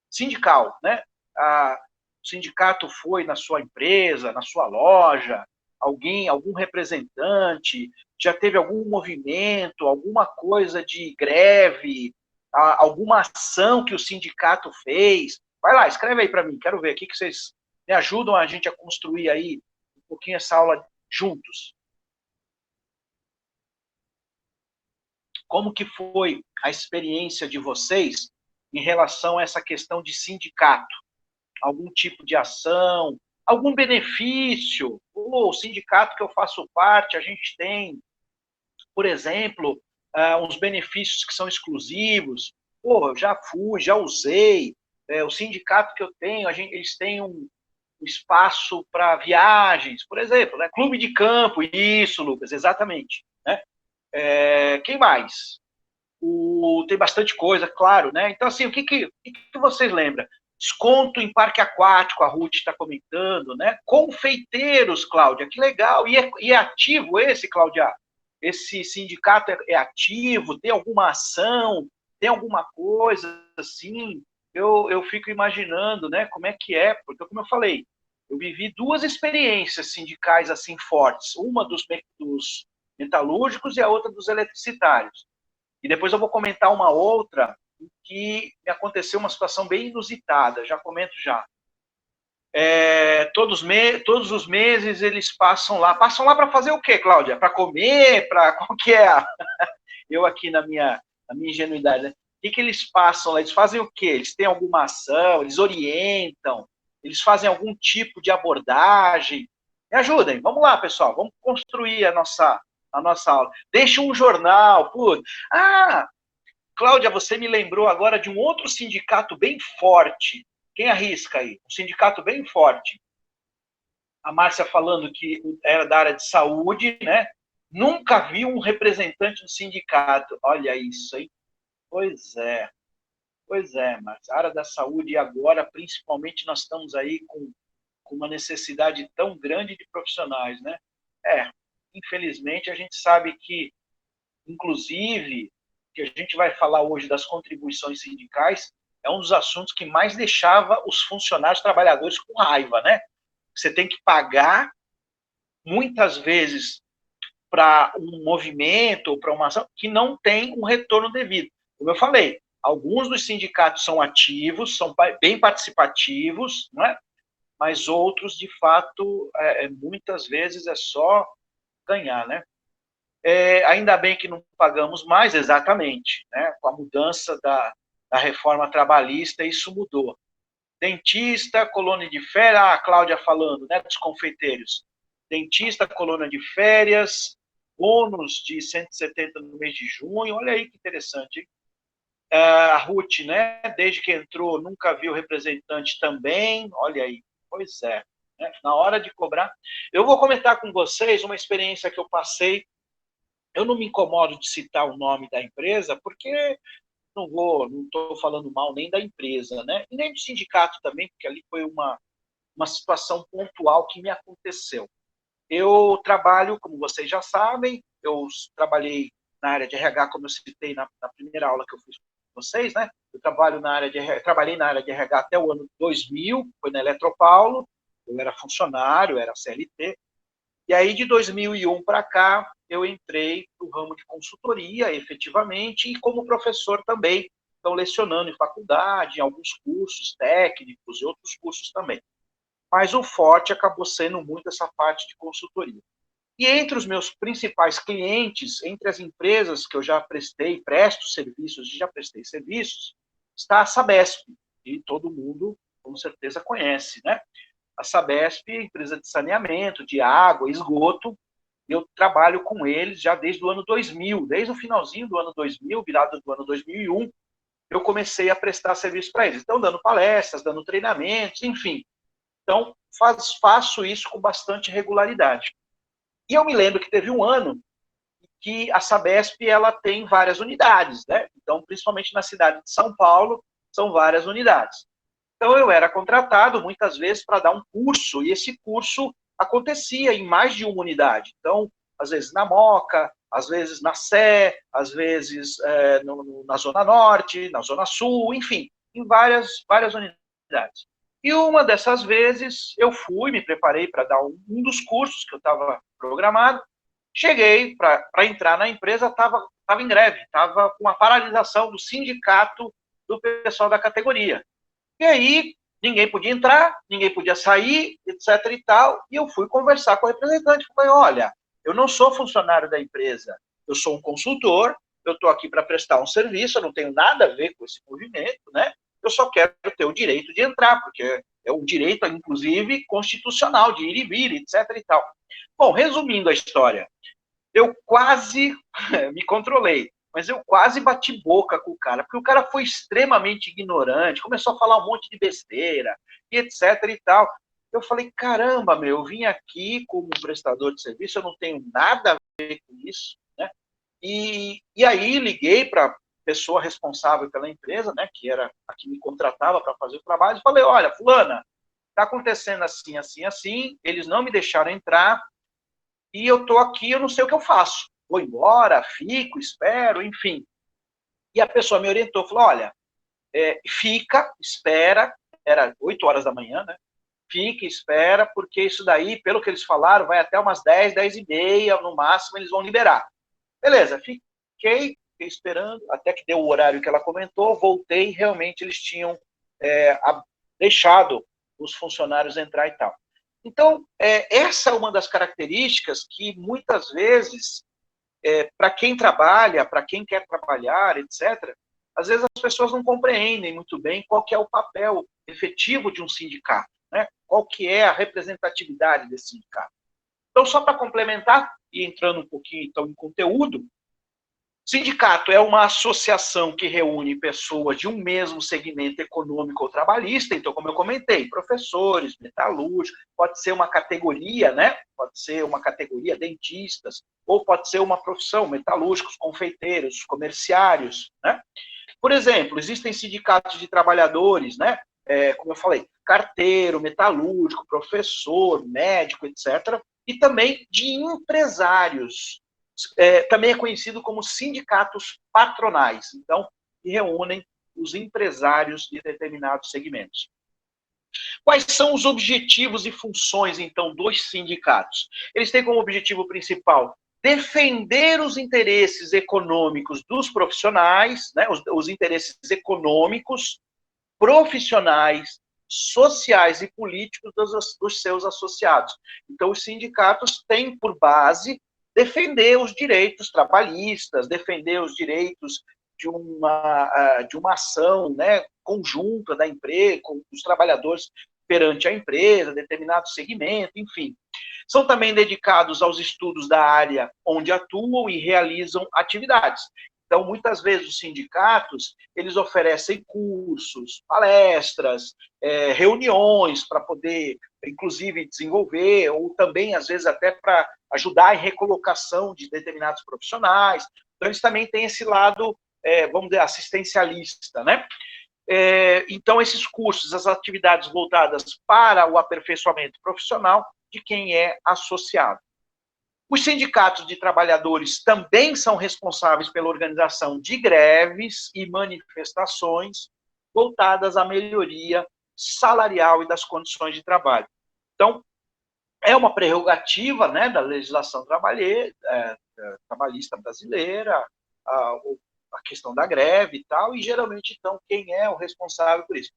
sindical, né? O sindicato foi na sua empresa, na sua loja, algum representante, já teve algum movimento, alguma coisa de greve, alguma ação que o sindicato fez? Vai lá, escreve aí para mim, quero ver aqui que vocês me ajudam a gente a construir aí um pouquinho essa aula juntos. Como que foi a experiência de vocês em relação a essa questão de sindicato? Algum tipo de ação, algum benefício? O sindicato que eu faço parte, a gente tem, por exemplo, uns benefícios que são exclusivos. Pô, eu já fui, já usei. O sindicato que eu tenho, eles têm um espaço para viagens, por exemplo, né? Clube de campo, isso, Lucas, exatamente. Né? Quem mais? Tem bastante coisa, claro, né? Então, assim, o que vocês lembram? Desconto em parque aquático, a Ruth está comentando, né? Confeiteiros, Cláudia, que legal. E é ativo esse, Cláudia? Esse sindicato é ativo? Tem alguma ação? Tem alguma coisa assim? Eu fico imaginando, né? Como é que é? Porque, como eu falei, eu vivi duas experiências sindicais assim fortes. Uma dos metalúrgicos e a outra dos eletricitários. E depois eu vou comentar uma outra em que me aconteceu uma situação bem inusitada, já comento já. Todos os meses eles passam lá. Passam lá para fazer o quê, Cláudia? Para comer? Para qual que é? Eu aqui na minha ingenuidade, né? O que eles passam lá? Eles fazem o quê? Eles têm alguma ação? Eles orientam? Eles fazem algum tipo de abordagem? Me ajudem. Vamos lá, pessoal. Vamos construir a nossa aula. Deixa um jornal. Putz. Cláudia, você me lembrou agora de um outro sindicato bem forte. Quem arrisca aí? Um sindicato bem forte. A Márcia falando que era da área de saúde, né? Nunca vi um representante do sindicato. Olha isso, hein? Pois é. Pois é, Márcia. A área da saúde agora, principalmente, nós estamos aí com uma necessidade tão grande de profissionais, né? Infelizmente, a gente sabe que, inclusive, que a gente vai falar hoje das contribuições sindicais, é um dos assuntos que mais deixava os funcionários trabalhadores com raiva, né? Você tem que pagar, muitas vezes, para um movimento ou para uma ação que não tem um retorno devido. Como eu falei, alguns dos sindicatos são ativos, são bem participativos, não é? Mas outros, de fato, muitas vezes é só ganhar, né? Ainda bem que não pagamos mais, exatamente, né? Com a mudança da reforma trabalhista, isso mudou. Dentista, colônia de férias, a Cláudia falando, né, dos confeiteiros. Dentista, colônia de férias, bônus de 170 no mês de junho, olha aí que interessante, hein? A Ruth, né, desde que entrou, nunca viu representante também, olha aí, pois é. Né, na hora de cobrar, eu vou comentar com vocês uma experiência que eu passei. Eu não me incomodo de citar o nome da empresa, porque não estou falando mal nem da empresa, né? E nem do sindicato também, porque ali foi uma situação pontual que me aconteceu. eu trabalho, como vocês já sabem, eu trabalhei na área de RH, como eu citei na primeira aula que eu fiz com vocês, né? Eu trabalhei na área de RH até o ano 2000, foi na Eletropaulo, eu era funcionário, era CLT, e aí de 2001 para cá, eu entrei no ramo de consultoria, efetivamente, e como professor também, então lecionando em faculdade, em alguns cursos técnicos e outros cursos também. Mas o forte acabou sendo muito essa parte de consultoria. E entre os meus principais clientes, entre as empresas que eu já prestei, presto serviços e já prestei serviços, está a Sabesp, que todo mundo com certeza conhece, né? A Sabesp, empresa de saneamento, de água, esgoto, eu trabalho com eles já desde o ano 2000, desde o finalzinho do ano 2000, virado do ano 2001, eu comecei a prestar serviço para eles. Então, dando palestras, dando treinamentos, enfim. Então, faço isso com bastante regularidade. E eu me lembro que teve um ano que a Sabesp ela tem várias unidades, né? Então, principalmente na cidade de São Paulo, são várias unidades. Então, eu era contratado muitas vezes para dar um curso, e esse curso acontecia em mais de uma unidade. Então, às vezes na Moca, às vezes na Sé, às vezes na Zona Norte, na Zona Sul, enfim, em várias unidades. E uma dessas vezes eu fui, me preparei para dar um dos cursos que eu estava programado. Cheguei para entrar na empresa, estava em greve, estava com uma paralisação do sindicato do pessoal da categoria. E aí, ninguém podia entrar, ninguém podia sair, etc e tal, e eu fui conversar com o representante, falei, olha, eu não sou funcionário da empresa, eu sou um consultor, eu estou aqui para prestar um serviço, eu não tenho nada a ver com esse movimento, né? Eu só quero ter o direito de entrar, porque é um direito, inclusive, constitucional, de ir e vir, etc e tal. Bom, resumindo a história, eu quase me controlei, mas eu quase bati boca com o cara, porque o cara foi extremamente ignorante, começou a falar um monte de besteira, e etc e tal. Eu falei, caramba, eu vim aqui como prestador de serviço, eu não tenho nada a ver com isso, né? E aí liguei para a pessoa responsável pela empresa, né, que era a que me contratava para fazer o trabalho, e falei, olha, fulana, está acontecendo assim, assim, assim, eles não me deixaram entrar, e eu estou aqui, eu não sei o que eu faço. Vou embora, fico, espero, enfim. E a pessoa me orientou, falou, olha, fica, espera, era 8 horas da manhã, né? Fica, espera, porque isso daí, pelo que eles falaram, vai até umas 10, 10 e meia, no máximo, eles vão liberar. Beleza, fiquei esperando, até que deu o horário que ela comentou, voltei, realmente eles tinham deixado os funcionários entrar e tal. Então, essa é uma das características que, muitas vezes, para quem trabalha, para quem quer trabalhar, etc., às vezes as pessoas não compreendem muito bem qual que é o papel efetivo de um sindicato, né? Qual que é a representatividade desse sindicato. Então, só para complementar, e entrando um pouquinho então, em conteúdo, sindicato é uma associação que reúne pessoas de um mesmo segmento econômico ou trabalhista, então, como eu comentei, professores, metalúrgicos, pode ser uma categoria, né? Pode ser uma categoria dentistas, ou pode ser uma profissão, metalúrgicos, confeiteiros, comerciários, né? Por exemplo, existem sindicatos de trabalhadores, né? Como eu falei, carteiro, metalúrgico, professor, médico, etc., e também de empresários, também é conhecido como sindicatos patronais, então, que reúnem os empresários de determinados segmentos. Quais são os objetivos e funções, então, dos sindicatos? Eles têm como objetivo principal defender os interesses econômicos dos profissionais, né, os interesses econômicos, profissionais, sociais e políticos dos seus associados. Então, os sindicatos têm por base defender os direitos trabalhistas, defender os direitos de uma ação, né, conjunta da empresa, com os trabalhadores perante a empresa, determinado segmento, enfim. São também dedicados aos estudos da área onde atuam e realizam atividades. Então, muitas vezes, os sindicatos, eles oferecem cursos, palestras, reuniões para poder, inclusive, desenvolver, ou também, às vezes, até para ajudar em recolocação de determinados profissionais. Então, eles também têm esse lado, vamos dizer, assistencialista, né? Então, esses cursos, as atividades voltadas para o aperfeiçoamento profissional, de quem é associado. Os sindicatos de trabalhadores também são responsáveis pela organização de greves e manifestações voltadas à melhoria salarial e das condições de trabalho. Então, é uma prerrogativa, né, da legislação trabalhista brasileira, a questão da greve e tal, e geralmente, então, quem é o responsável por isso?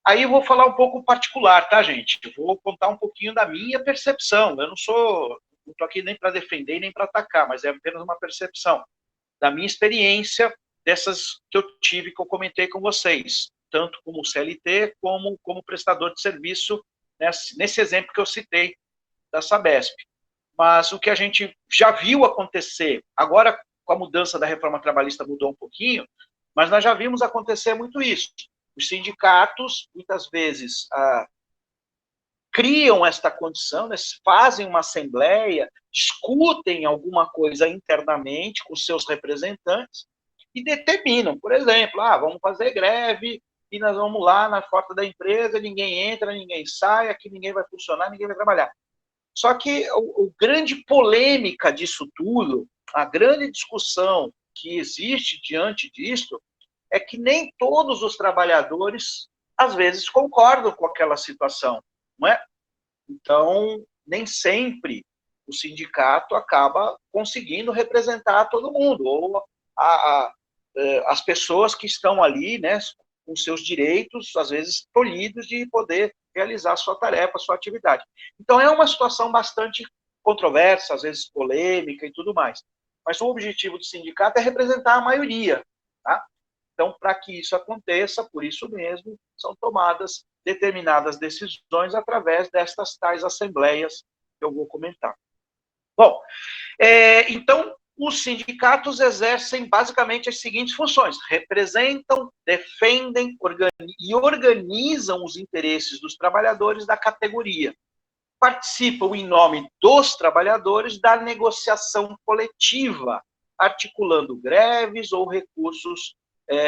Aí eu vou falar um pouco particular, tá, gente? Eu vou contar um pouquinho da minha percepção. Eu não estou aqui nem para defender nem para atacar, mas é apenas uma percepção da minha experiência, dessas que eu tive, que eu comentei com vocês, tanto como CLT, como prestador de serviço, nesse exemplo que eu citei da Sabesp. Mas o que a gente já viu acontecer, agora com a mudança da reforma trabalhista mudou um pouquinho, mas nós já vimos acontecer muito isso. Os sindicatos, muitas vezes, criam esta condição, né, fazem uma assembleia, discutem alguma coisa internamente com seus representantes e determinam, por exemplo, vamos fazer greve e nós vamos lá na porta da empresa, ninguém entra, ninguém sai, aqui ninguém vai funcionar, ninguém vai trabalhar. Só que a grande polêmica disso tudo, a grande discussão que existe diante disso, é que nem todos os trabalhadores, às vezes, concordam com aquela situação, não é? Então, nem sempre o sindicato acaba conseguindo representar todo mundo, ou as pessoas que estão ali, né, com seus direitos, às vezes, tolhidos de poder realizar a sua tarefa, a sua atividade. Então, é uma situação bastante controversa, às vezes polêmica e tudo mais. Mas o objetivo do sindicato é representar a maioria, tá? Então, para que isso aconteça, por isso mesmo, são tomadas determinadas decisões através destas tais assembleias que eu vou comentar. Bom, então, os sindicatos exercem basicamente as seguintes funções: representam, defendem e organizam os interesses dos trabalhadores da categoria. Participam em nome dos trabalhadores da negociação coletiva, articulando greves ou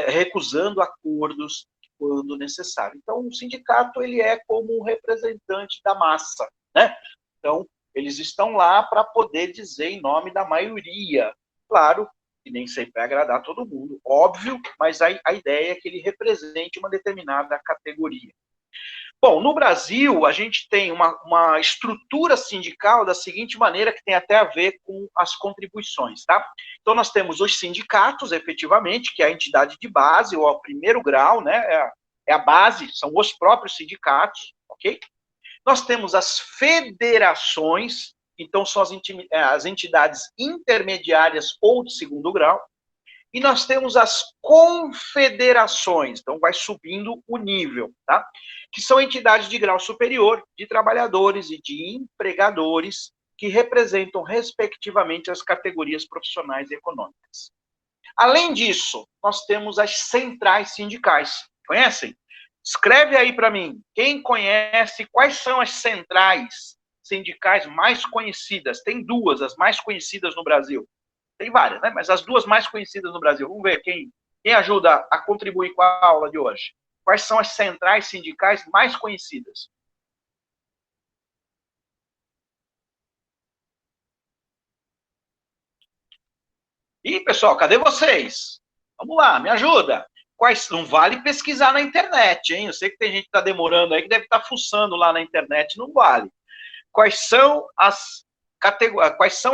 recusando acordos quando necessário. Então, o sindicato ele é como um representante da massa, né? Então, eles estão lá para poder dizer em nome da maioria. Claro que nem sempre vai agradar todo mundo, óbvio, mas a ideia é que ele represente uma determinada categoria. Bom, no Brasil, a gente tem uma estrutura sindical da seguinte maneira, que tem até a ver com as contribuições, tá? Então, nós temos os sindicatos, efetivamente, que é a entidade de base, ou o primeiro grau, né? É a base, são os próprios sindicatos, ok? Nós temos as federações, então são as entidades intermediárias ou de segundo grau, e nós temos as confederações, então vai subindo o nível, tá? Que são entidades de grau superior, de trabalhadores e de empregadores, que representam, respectivamente, as categorias profissionais e econômicas. Além disso, nós temos as centrais sindicais. Conhecem? Escreve aí para mim, quem conhece quais são as centrais sindicais mais conhecidas? Tem duas, as mais conhecidas no Brasil. Tem várias, né? Mas as duas mais conhecidas no Brasil. Vamos ver quem ajuda a contribuir com a aula de hoje. Quais são as centrais sindicais mais conhecidas? Ih, pessoal, cadê vocês? Vamos lá, me ajuda. Não vale pesquisar na internet, hein? Eu sei que tem gente que está demorando aí, que deve estar fuçando lá na internet, não vale. Quais são as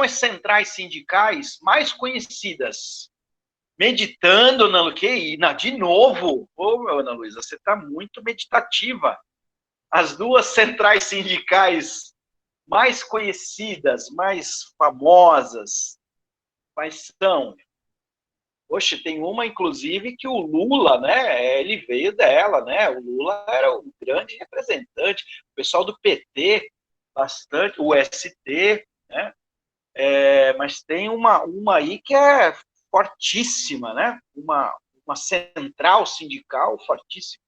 centrais sindicais mais conhecidas? Meditando, Ana Lu, de novo? Ô, Ana Luísa, você está muito meditativa. As duas centrais sindicais mais conhecidas, mais famosas, quais são? Poxa, tem uma, inclusive, que o Lula, né, ele veio dela, né, o Lula era um grande representante, o pessoal do PT, bastante, o ST, né, mas tem uma aí que é fortíssima, né, uma central sindical fortíssima.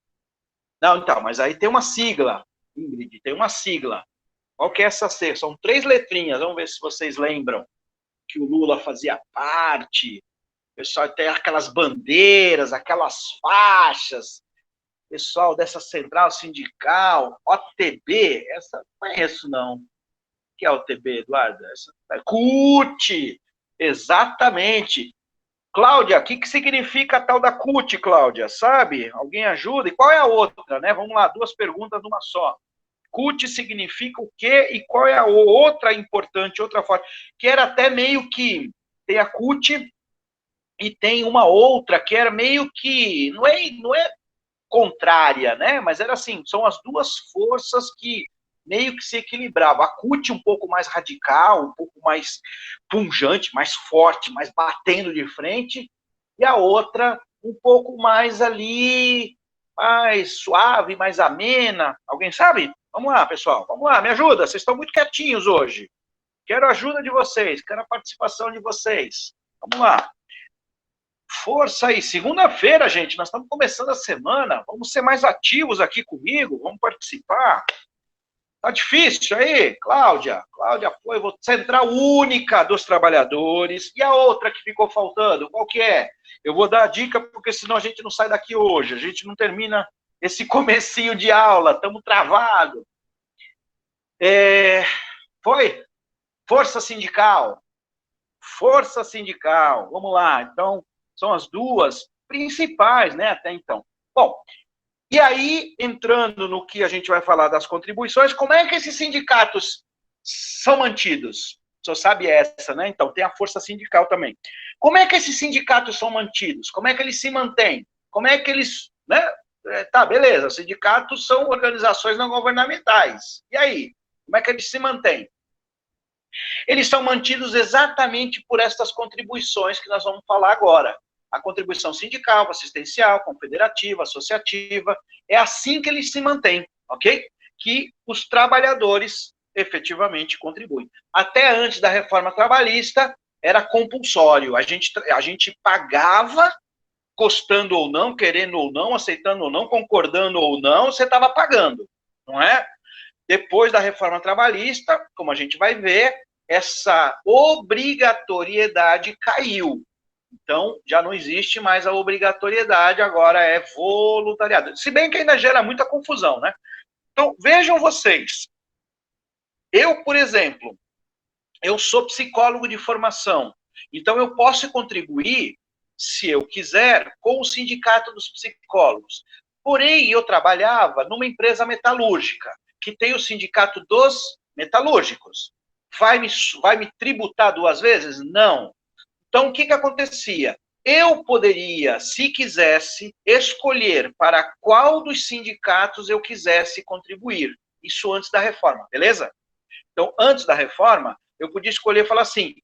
Não, então, mas aí tem uma sigla, Ingrid, tem uma sigla. Qual que é essa sigla? São 3 letrinhas, vamos ver se vocês lembram que o Lula fazia parte. O pessoal tem aquelas bandeiras, aquelas faixas, pessoal dessa central sindical, OTB, essa não conheço não. que é a OTB, Eduardo? CUT, exatamente. Cláudia, o que significa a tal da CUT, Cláudia? Sabe? Alguém ajuda? E qual é a outra, né? Vamos lá, duas perguntas numa só. CUT significa o quê e qual é a outra importante, outra forte? Que era até meio que, tem a CUT e tem uma outra que era meio que, não é contrária, né? Mas era assim, são as duas forças que meio que se equilibravam. A CUT um pouco mais radical, um pouco mais punjante, mais forte, mais batendo de frente, e a outra um pouco mais ali, mais suave, mais amena. Alguém sabe? Vamos lá, pessoal, vamos lá, me ajuda, vocês estão muito quietinhos hoje. Quero a ajuda de vocês, quero a participação de vocês. Vamos lá. Força aí, segunda-feira, gente, nós estamos começando a semana, vamos ser mais ativos aqui comigo, vamos participar. Tá difícil aí, Cláudia? Cláudia foi central única dos trabalhadores. E a outra que ficou faltando, qual que é? Eu vou dar a dica, porque senão a gente não sai daqui hoje, a gente não termina esse comecinho de aula, estamos travados. Foi? Força sindical. Força sindical, vamos lá, então são as duas principais, né, até então. Bom, e aí, entrando no que a gente vai falar das contribuições, como é que esses sindicatos são mantidos? O senhor sabe essa, né? Então, tem a força sindical também. Como é que esses sindicatos são mantidos? Como é que eles se mantêm? Como é que eles, né? Tá, beleza, os sindicatos são organizações não governamentais. E aí? Como é que eles se mantêm? Eles são mantidos exatamente por estas contribuições que nós vamos falar agora. A contribuição sindical, assistencial, confederativa, associativa, é assim que eles se mantêm, ok? Que os trabalhadores efetivamente contribuem. Até antes da reforma trabalhista, era compulsório. A gente pagava, gostando ou não, querendo ou não, aceitando ou não, concordando ou não, você estava pagando, não é? Depois da reforma trabalhista, como a gente vai ver, essa obrigatoriedade caiu. Então, já não existe mais a obrigatoriedade, agora é voluntariado. Se bem que ainda gera muita confusão, né? Então, vejam vocês. Eu, por exemplo, eu sou psicólogo de formação. Então, eu posso contribuir, se eu quiser, com o sindicato dos psicólogos. Porém, eu trabalhava numa empresa metalúrgica, que tem o sindicato dos metalúrgicos. Vai me tributar duas vezes? Não. Então, o que acontecia? Eu poderia, se quisesse, escolher para qual dos sindicatos eu quisesse contribuir. Isso antes da reforma, beleza? Então, antes da reforma, eu podia escolher e falar assim,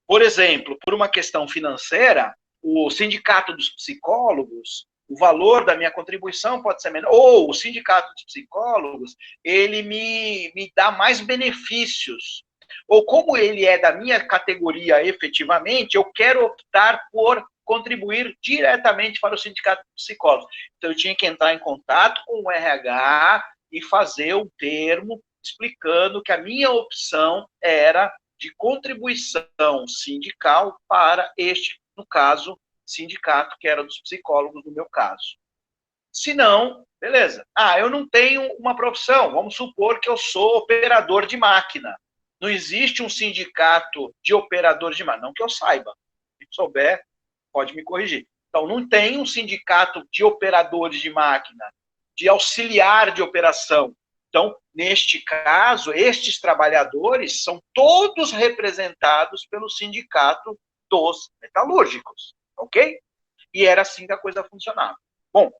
por exemplo, por uma questão financeira, o sindicato dos psicólogos, o valor da minha contribuição pode ser menor, ou o sindicato dos psicólogos, ele me dá mais benefícios, ou como ele é da minha categoria efetivamente, eu quero optar por contribuir diretamente para o sindicato de psicólogos. Então, eu tinha que entrar em contato com o RH e fazer um termo explicando que a minha opção era de contribuição sindical para este, no caso, sindicato que era dos psicólogos, no meu caso. Se não, beleza. Eu não tenho uma profissão, vamos supor que eu sou operador de máquina. Não existe um sindicato de operadores de máquina, não que eu saiba. Se souber, pode me corrigir. Então, não tem um sindicato de operadores de máquina, de auxiliar de operação. Então, neste caso, estes trabalhadores são todos representados pelo sindicato dos metalúrgicos, ok? E era assim que a coisa funcionava. Bom,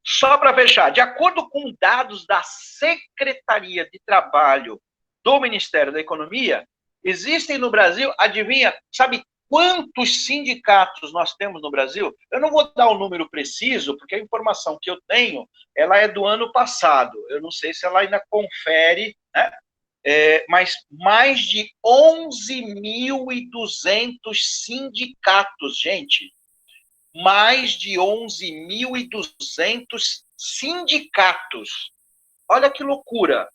só para fechar, de acordo com dados da Secretaria de Trabalho do Ministério da Economia, existem no Brasil, adivinha, sabe quantos sindicatos nós temos no Brasil? Eu não vou dar o número preciso, porque a informação que eu tenho, ela é do ano passado. Eu não sei se ela ainda confere, né? Mas mais de 11.200 sindicatos, gente. Mais de 11.200 sindicatos. Olha que loucura.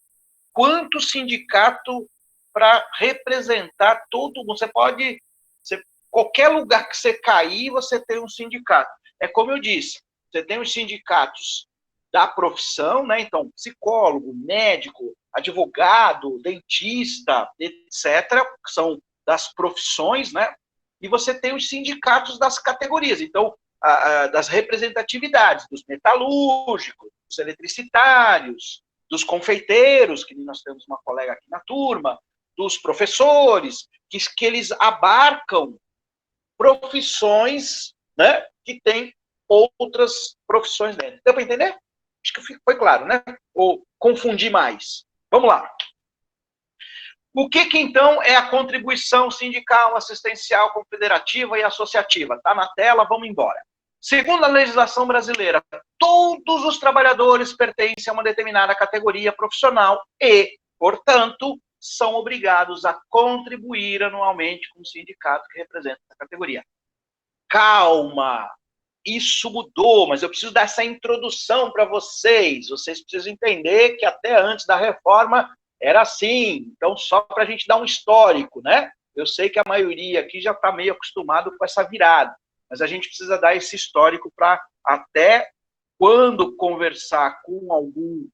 Quanto sindicato para representar todo mundo? Qualquer lugar que você cair, você tem um sindicato. É como eu disse, você tem os sindicatos da profissão, né? Então, psicólogo, médico, advogado, dentista, etc., que são das profissões, né? E você tem os sindicatos das categorias, então, das representatividades, dos metalúrgicos, dos eletricitários, dos confeiteiros, que nós temos uma colega aqui na turma, dos professores, que eles abarcam profissões, né, que têm outras profissões dentro. Deu para entender? Acho que foi claro, né? Ou confundi mais? Vamos lá. O que então é a contribuição sindical, assistencial, confederativa e associativa? Está na tela, vamos embora. Segundo a legislação brasileira, todos os trabalhadores pertencem a uma determinada categoria profissional e, portanto, são obrigados a contribuir anualmente com o sindicato que representa essa categoria. Calma! Isso mudou, mas eu preciso dar essa introdução para vocês. Vocês precisam entender que até antes da reforma era assim. Então, só para a gente dar um histórico, né? Eu sei que a maioria aqui já está meio acostumado com essa virada, mas a gente precisa dar esse histórico para até quando conversar com algum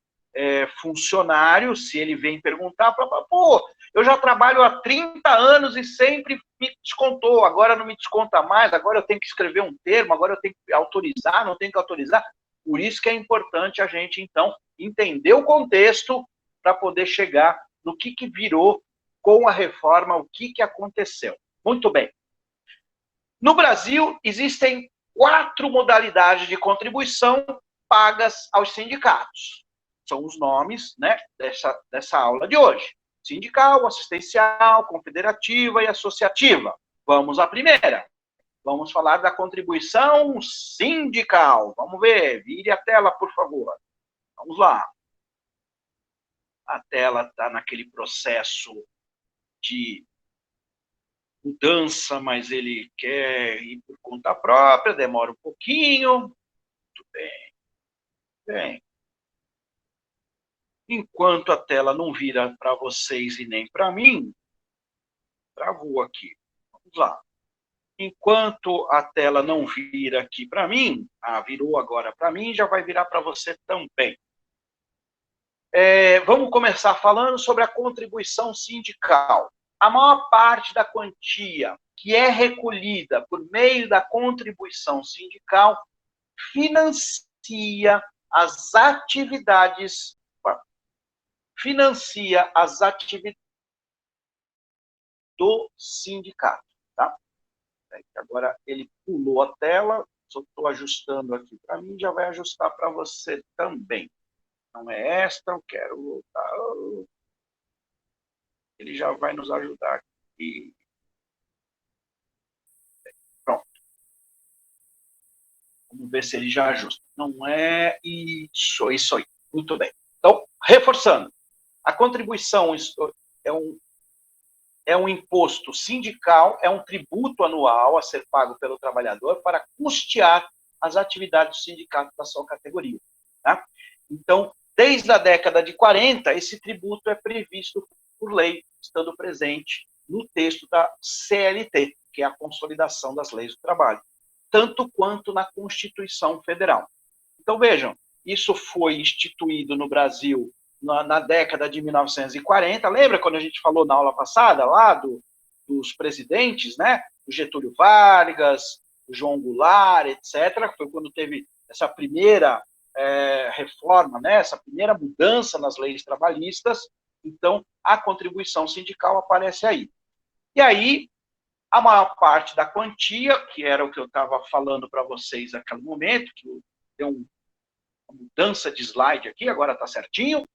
funcionário, se ele vem perguntar, pô, eu já trabalho há 30 anos e sempre me descontou, agora não me desconta mais, agora eu tenho que escrever um termo, agora eu tenho que autorizar, não tenho que autorizar. Por isso que é importante a gente, então, entender o contexto para poder chegar no que virou com a reforma, o que aconteceu. Muito bem. No Brasil, existem 4 modalidades de contribuição pagas aos sindicatos. São os nomes, né, dessa aula de hoje. Sindical, assistencial, confederativa e associativa. Vamos à primeira. Vamos falar da contribuição sindical. Vamos ver. Vire a tela, por favor. Vamos lá. A tela está naquele processo de mudança, mas ele quer ir por conta própria, demora um pouquinho. Muito bem. Bem. Enquanto a tela não vira para vocês e nem para mim, travou aqui. Vamos lá. Enquanto a tela não vira aqui para mim, virou agora para mim, já vai virar para você também. Vamos começar falando sobre a contribuição sindical. A maior parte da quantia que é recolhida por meio da contribuição sindical financia as atividades do sindicato, tá? Agora ele pulou a tela, só estou ajustando aqui para mim, já vai ajustar para você também. Não é esta, eu quero voltar. Ele já vai nos ajudar aqui. Pronto. Vamos ver se ele já ajusta. Não é isso aí. Muito bem. Então, reforçando. A contribuição é um imposto sindical, é um tributo anual a ser pago pelo trabalhador para custear as atividades do sindicato da sua categoria. Tá? Então, desde a década de 40, esse tributo é previsto por lei, estando presente no texto da CLT, que é a Consolidação das Leis do Trabalho, tanto quanto na Constituição Federal. Então, vejam, isso foi instituído no Brasil na década de 1940. Lembra quando a gente falou na aula passada, lá dos presidentes, né? O Getúlio Vargas, o João Goulart, etc. Foi quando teve essa primeira reforma, né? Essa primeira mudança nas leis trabalhistas. Então, a contribuição sindical aparece aí. E aí, a maior parte da quantia, que era o que eu estava falando para vocês naquele momento, que deu uma mudança de slide aqui, agora está certinho.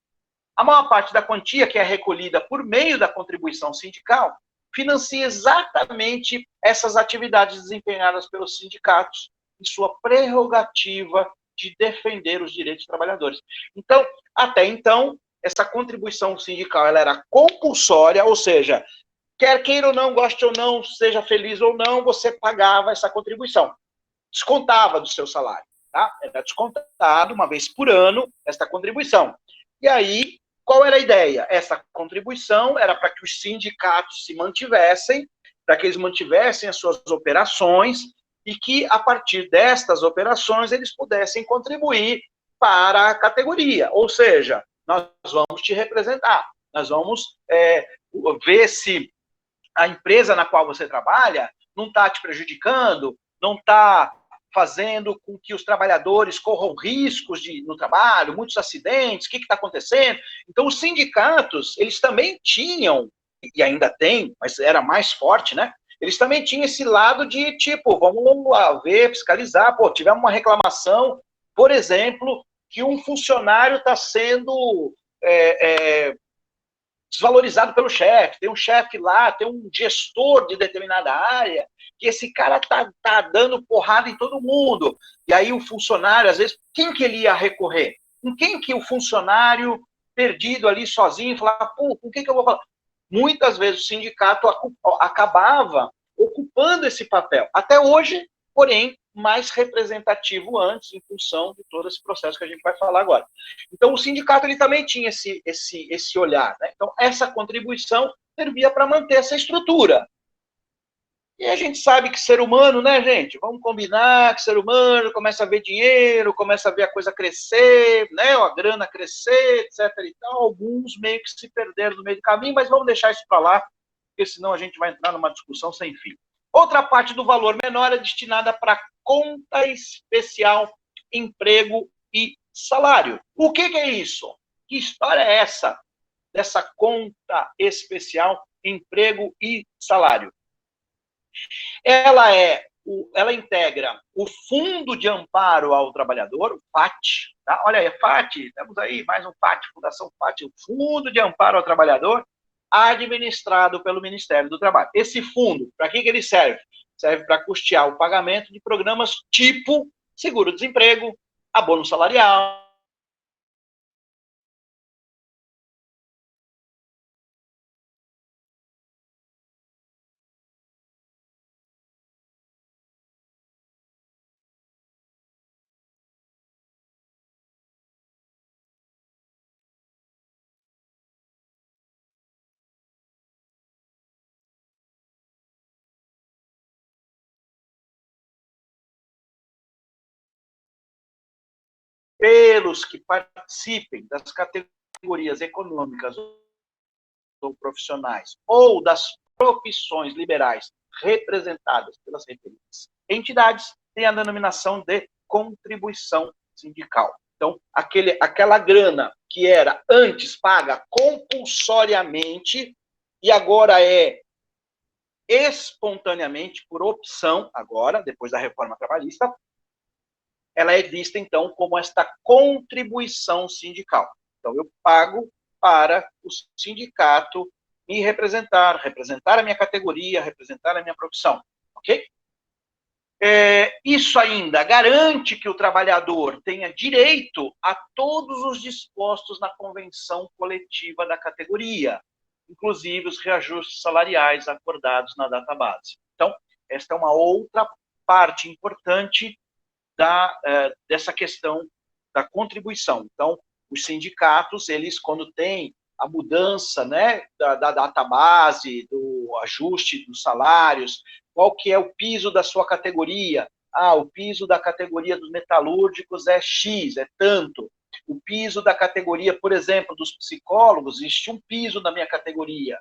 A maior parte da quantia que é recolhida por meio da contribuição sindical financia exatamente essas atividades desempenhadas pelos sindicatos em sua prerrogativa de defender os direitos dos trabalhadores. Então, até então, essa contribuição sindical ela era compulsória, ou seja, quer queira ou não, goste ou não, seja feliz ou não, você pagava essa contribuição. Descontava do seu salário, tá? Era descontado uma vez por ano esta contribuição. E aí, qual era a ideia? Essa contribuição era para que os sindicatos se mantivessem, para que eles mantivessem as suas operações e que, a partir destas operações, eles pudessem contribuir para a categoria. Ou seja, nós vamos te representar. Nós vamos ver se a empresa na qual você trabalha não está te prejudicando, não está fazendo com que os trabalhadores corram riscos no trabalho, muitos acidentes, o que está acontecendo? Então, os sindicatos, eles também tinham, e ainda tem, mas era mais forte, né? Eles também tinham esse lado de, tipo, vamos lá ver, fiscalizar, pô, tivemos uma reclamação, por exemplo, que um funcionário está sendo desvalorizado pelo chefe, tem um chefe lá, tem um gestor de determinada área, que esse cara tá dando porrada em todo mundo. E aí o funcionário, às vezes, quem que ele ia recorrer? Com quem que o funcionário perdido ali sozinho, falava, pô, com quem que eu vou falar? Muitas vezes o sindicato acabava ocupando esse papel. Até hoje, porém, mais representativo antes, em função de todo esse processo que a gente vai falar agora. Então, o sindicato ele também tinha esse olhar. Né? Então, essa contribuição servia para manter essa estrutura. E a gente sabe que ser humano, né, gente? Vamos combinar que ser humano começa a ver dinheiro, começa a ver a coisa crescer, né? A grana crescer, etc. e tal. Alguns meio que se perderam no meio do caminho, mas vamos deixar isso para lá, porque senão a gente vai entrar numa discussão sem fim. Outra parte do valor menor é destinada para conta especial, emprego e salário. O que é isso? Que história é essa? Dessa conta especial, emprego e salário. Ela integra o Fundo de Amparo ao Trabalhador, o FAT, tá? Olha aí, FAT, temos aí mais um FAT, Fundação FAT, o Fundo de Amparo ao Trabalhador, administrado pelo Ministério do Trabalho. Esse fundo, para que ele serve? Serve para custear o pagamento de programas tipo seguro-desemprego, abono salarial, pelos que participem das categorias econômicas ou profissionais, ou das profissões liberais representadas pelas referidas entidades, tem a denominação de contribuição sindical. Então, aquela grana que era antes paga compulsoriamente e agora é espontaneamente, por opção, agora, depois da reforma trabalhista, ela é vista, então, como esta contribuição sindical. Então, eu pago para o sindicato me representar a minha categoria, representar a minha profissão, ok? Isso ainda garante que o trabalhador tenha direito a todos os dispostos na convenção coletiva da categoria, inclusive os reajustes salariais acordados na database. Então, esta é uma outra parte importante dessa questão da contribuição. Então, os sindicatos, eles, quando tem a mudança, né, da database, do ajuste dos salários, qual que é o piso da sua categoria? O piso da categoria dos metalúrgicos é X, é tanto. O piso da categoria, por exemplo, dos psicólogos, existe um piso na minha categoria.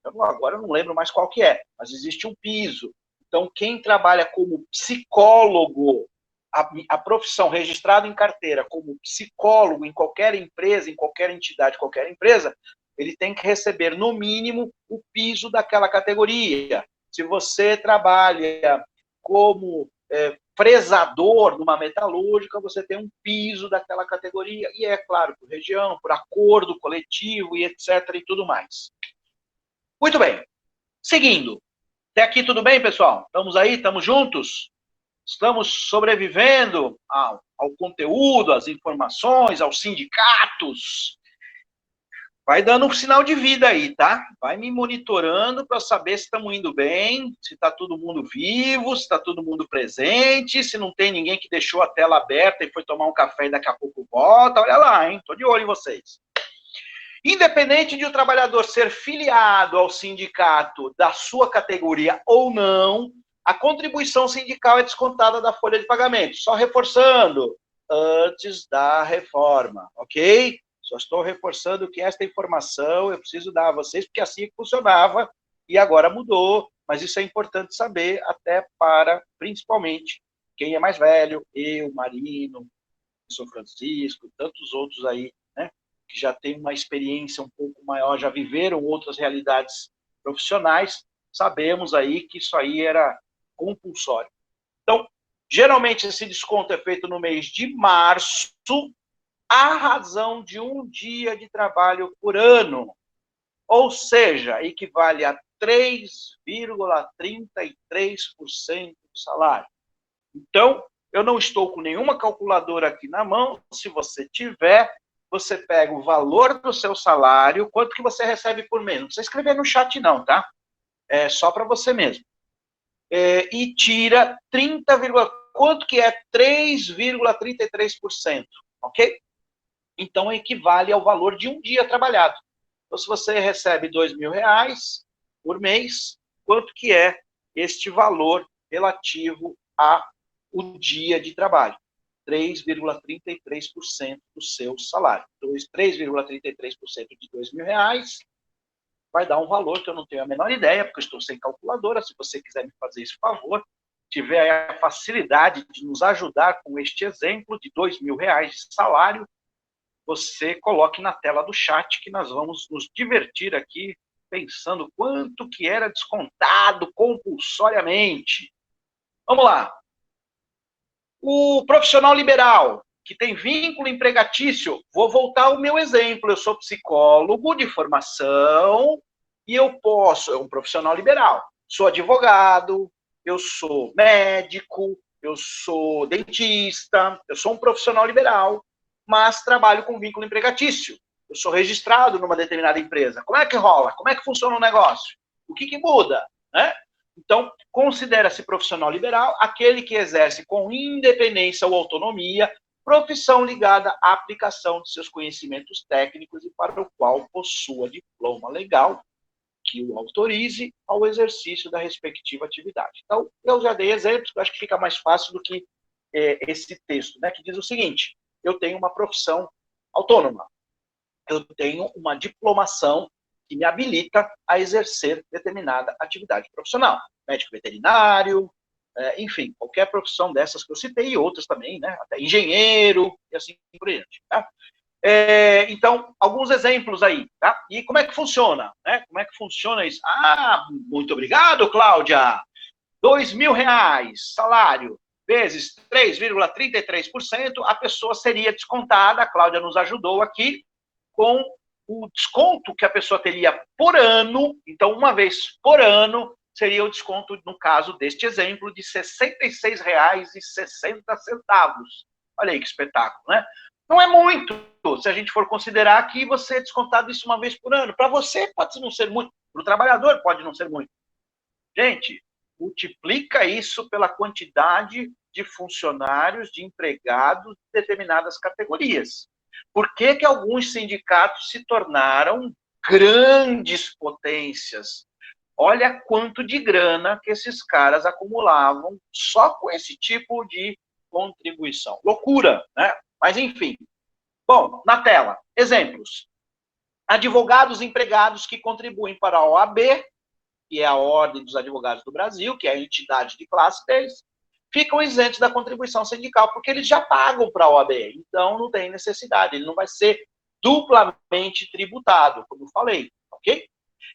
Agora eu não lembro mais qual que é, mas existe um piso. Então, quem trabalha como psicólogo, a profissão registrada em carteira como psicólogo em qualquer empresa, em qualquer entidade, qualquer empresa, ele tem que receber, no mínimo, o piso daquela categoria. Se você trabalha como fresador numa metalúrgica, você tem um piso daquela categoria, e é claro, por região, por acordo coletivo e etc. e tudo mais. Muito bem. Seguindo. Até aqui tudo bem, pessoal? Estamos aí? Estamos juntos? Estamos sobrevivendo ao conteúdo, às informações, aos sindicatos. Vai dando um sinal de vida aí, tá? Vai me monitorando para saber se estamos indo bem, se está todo mundo vivo, se está todo mundo presente, se não tem ninguém que deixou a tela aberta e foi tomar um café e daqui a pouco volta. Olha lá, hein? Estou de olho em vocês. Independente de o trabalhador ser filiado ao sindicato da sua categoria ou não, a contribuição sindical é descontada da folha de pagamento. Só reforçando, antes da reforma, ok? Só estou reforçando que esta informação eu preciso dar a vocês, porque assim que funcionava e agora mudou, mas isso é importante saber, até para, principalmente, quem é mais velho, eu, Marino, São Francisco, tantos outros aí, né, que já têm uma experiência um pouco maior, já viveram outras realidades profissionais, sabemos aí que isso aí era compulsório. Então, geralmente esse desconto é feito no mês de março, à razão de um dia de trabalho por ano, ou seja, equivale a 3,33% do salário. Então, eu não estou com nenhuma calculadora aqui na mão. Se você tiver, você pega o valor do seu salário, quanto que você recebe por mês. Não precisa escrever no chat não, tá? É só para você mesmo. E tira 30, quanto que é 3,33%, ok? Então, equivale ao valor de um dia trabalhado. Então, se você recebe R$2.000 por mês, quanto que é este valor relativo ao dia de trabalho? 3,33% do seu salário. Então, 3,33% de R$2.000 vai dar um valor que eu não tenho a menor ideia, porque eu estou sem calculadora. Se você quiser me fazer esse favor, tiver a facilidade de nos ajudar com este exemplo de R$2.000 de salário, você coloque na tela do chat que nós vamos nos divertir aqui pensando quanto que era descontado compulsoriamente. Vamos lá. O profissional liberal, que tem vínculo empregatício, vou voltar ao meu exemplo. Eu sou psicólogo de formação e eu posso, é um profissional liberal. Sou advogado, eu sou médico, eu sou dentista, eu sou um profissional liberal, mas trabalho com vínculo empregatício. Eu sou registrado numa determinada empresa. Como é que rola? Como é que funciona o negócio? O que muda? Né? Então, considera-se profissional liberal aquele que exerce com independência ou autonomia profissão ligada à aplicação de seus conhecimentos técnicos e para o qual possua diploma legal que o autorize ao exercício da respectiva atividade. Então, eu já dei exemplos, que eu acho que fica mais fácil do que esse texto, né, que diz o seguinte: eu tenho uma profissão autônoma, eu tenho uma diplomação que me habilita a exercer determinada atividade profissional. Médico veterinário, enfim, qualquer profissão dessas que eu citei, e outras também, né? Até engenheiro, e assim por diante. Tá? Então, alguns exemplos aí, tá? E como é que funciona? Né? Como é que funciona isso? Ah, muito obrigado, Cláudia! R$2.000, salário, vezes 3,33%, a pessoa seria descontada, a Cláudia nos ajudou aqui, com o desconto que a pessoa teria por ano. Então, uma vez por ano, seria o desconto, no caso deste exemplo, de R$66,60. Olha aí que espetáculo, né? Não é muito, se a gente for considerar que você é descontado isso uma vez por ano. Para você pode não ser muito, para o trabalhador pode não ser muito. Gente, multiplica isso pela quantidade de funcionários, de empregados de determinadas categorias. Por que que alguns sindicatos se tornaram grandes potências? Olha quanto de grana que esses caras acumulavam só com esse tipo de contribuição. Loucura, né? Mas, enfim. Bom, na tela, exemplos. Advogados empregados que contribuem para a OAB, que é a Ordem dos Advogados do Brasil, que é a entidade de classe deles, ficam isentos da contribuição sindical, porque eles já pagam para a OAB, então não tem necessidade, ele não vai ser duplamente tributado, como eu falei, ok?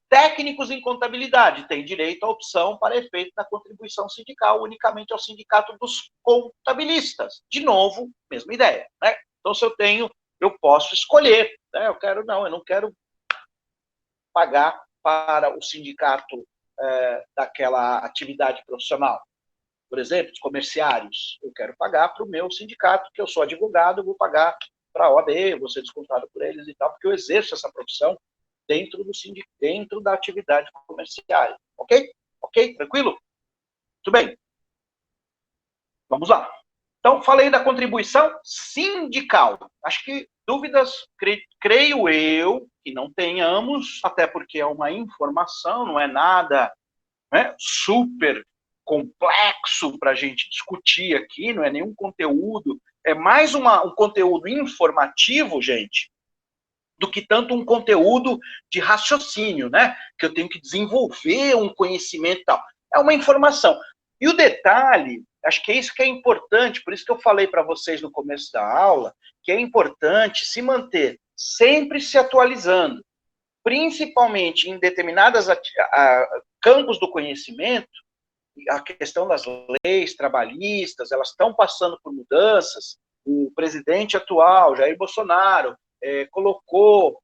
Técnicos em contabilidade têm direito à opção para efeito da contribuição sindical unicamente ao sindicato dos contabilistas. De novo, mesma ideia, né? Então, se eu posso escolher, né? Eu não quero pagar para o sindicato daquela atividade profissional. Por exemplo, os comerciários, eu quero pagar para o meu sindicato, que eu sou advogado, eu vou pagar para a OAB, eu vou ser descontado por eles e tal, porque eu exerço essa profissão dentro da atividade comerciária. Ok? Ok? Tranquilo? Muito bem. Vamos lá. Então, falei da contribuição sindical. Acho que dúvidas, creio eu, que não tenhamos, até porque é uma informação, não é nada, né, super complexo para a gente discutir aqui, não é nenhum conteúdo, é mais um conteúdo informativo, gente, do que tanto um conteúdo de raciocínio, né? Que eu tenho que desenvolver um conhecimento e tal. É uma informação. E o detalhe, acho que é isso que é importante, por isso que eu falei para vocês no começo da aula, que é importante se manter sempre se atualizando, principalmente em determinadas campos do conhecimento. A questão das leis trabalhistas, elas estão passando por mudanças. O presidente atual, Jair Bolsonaro, colocou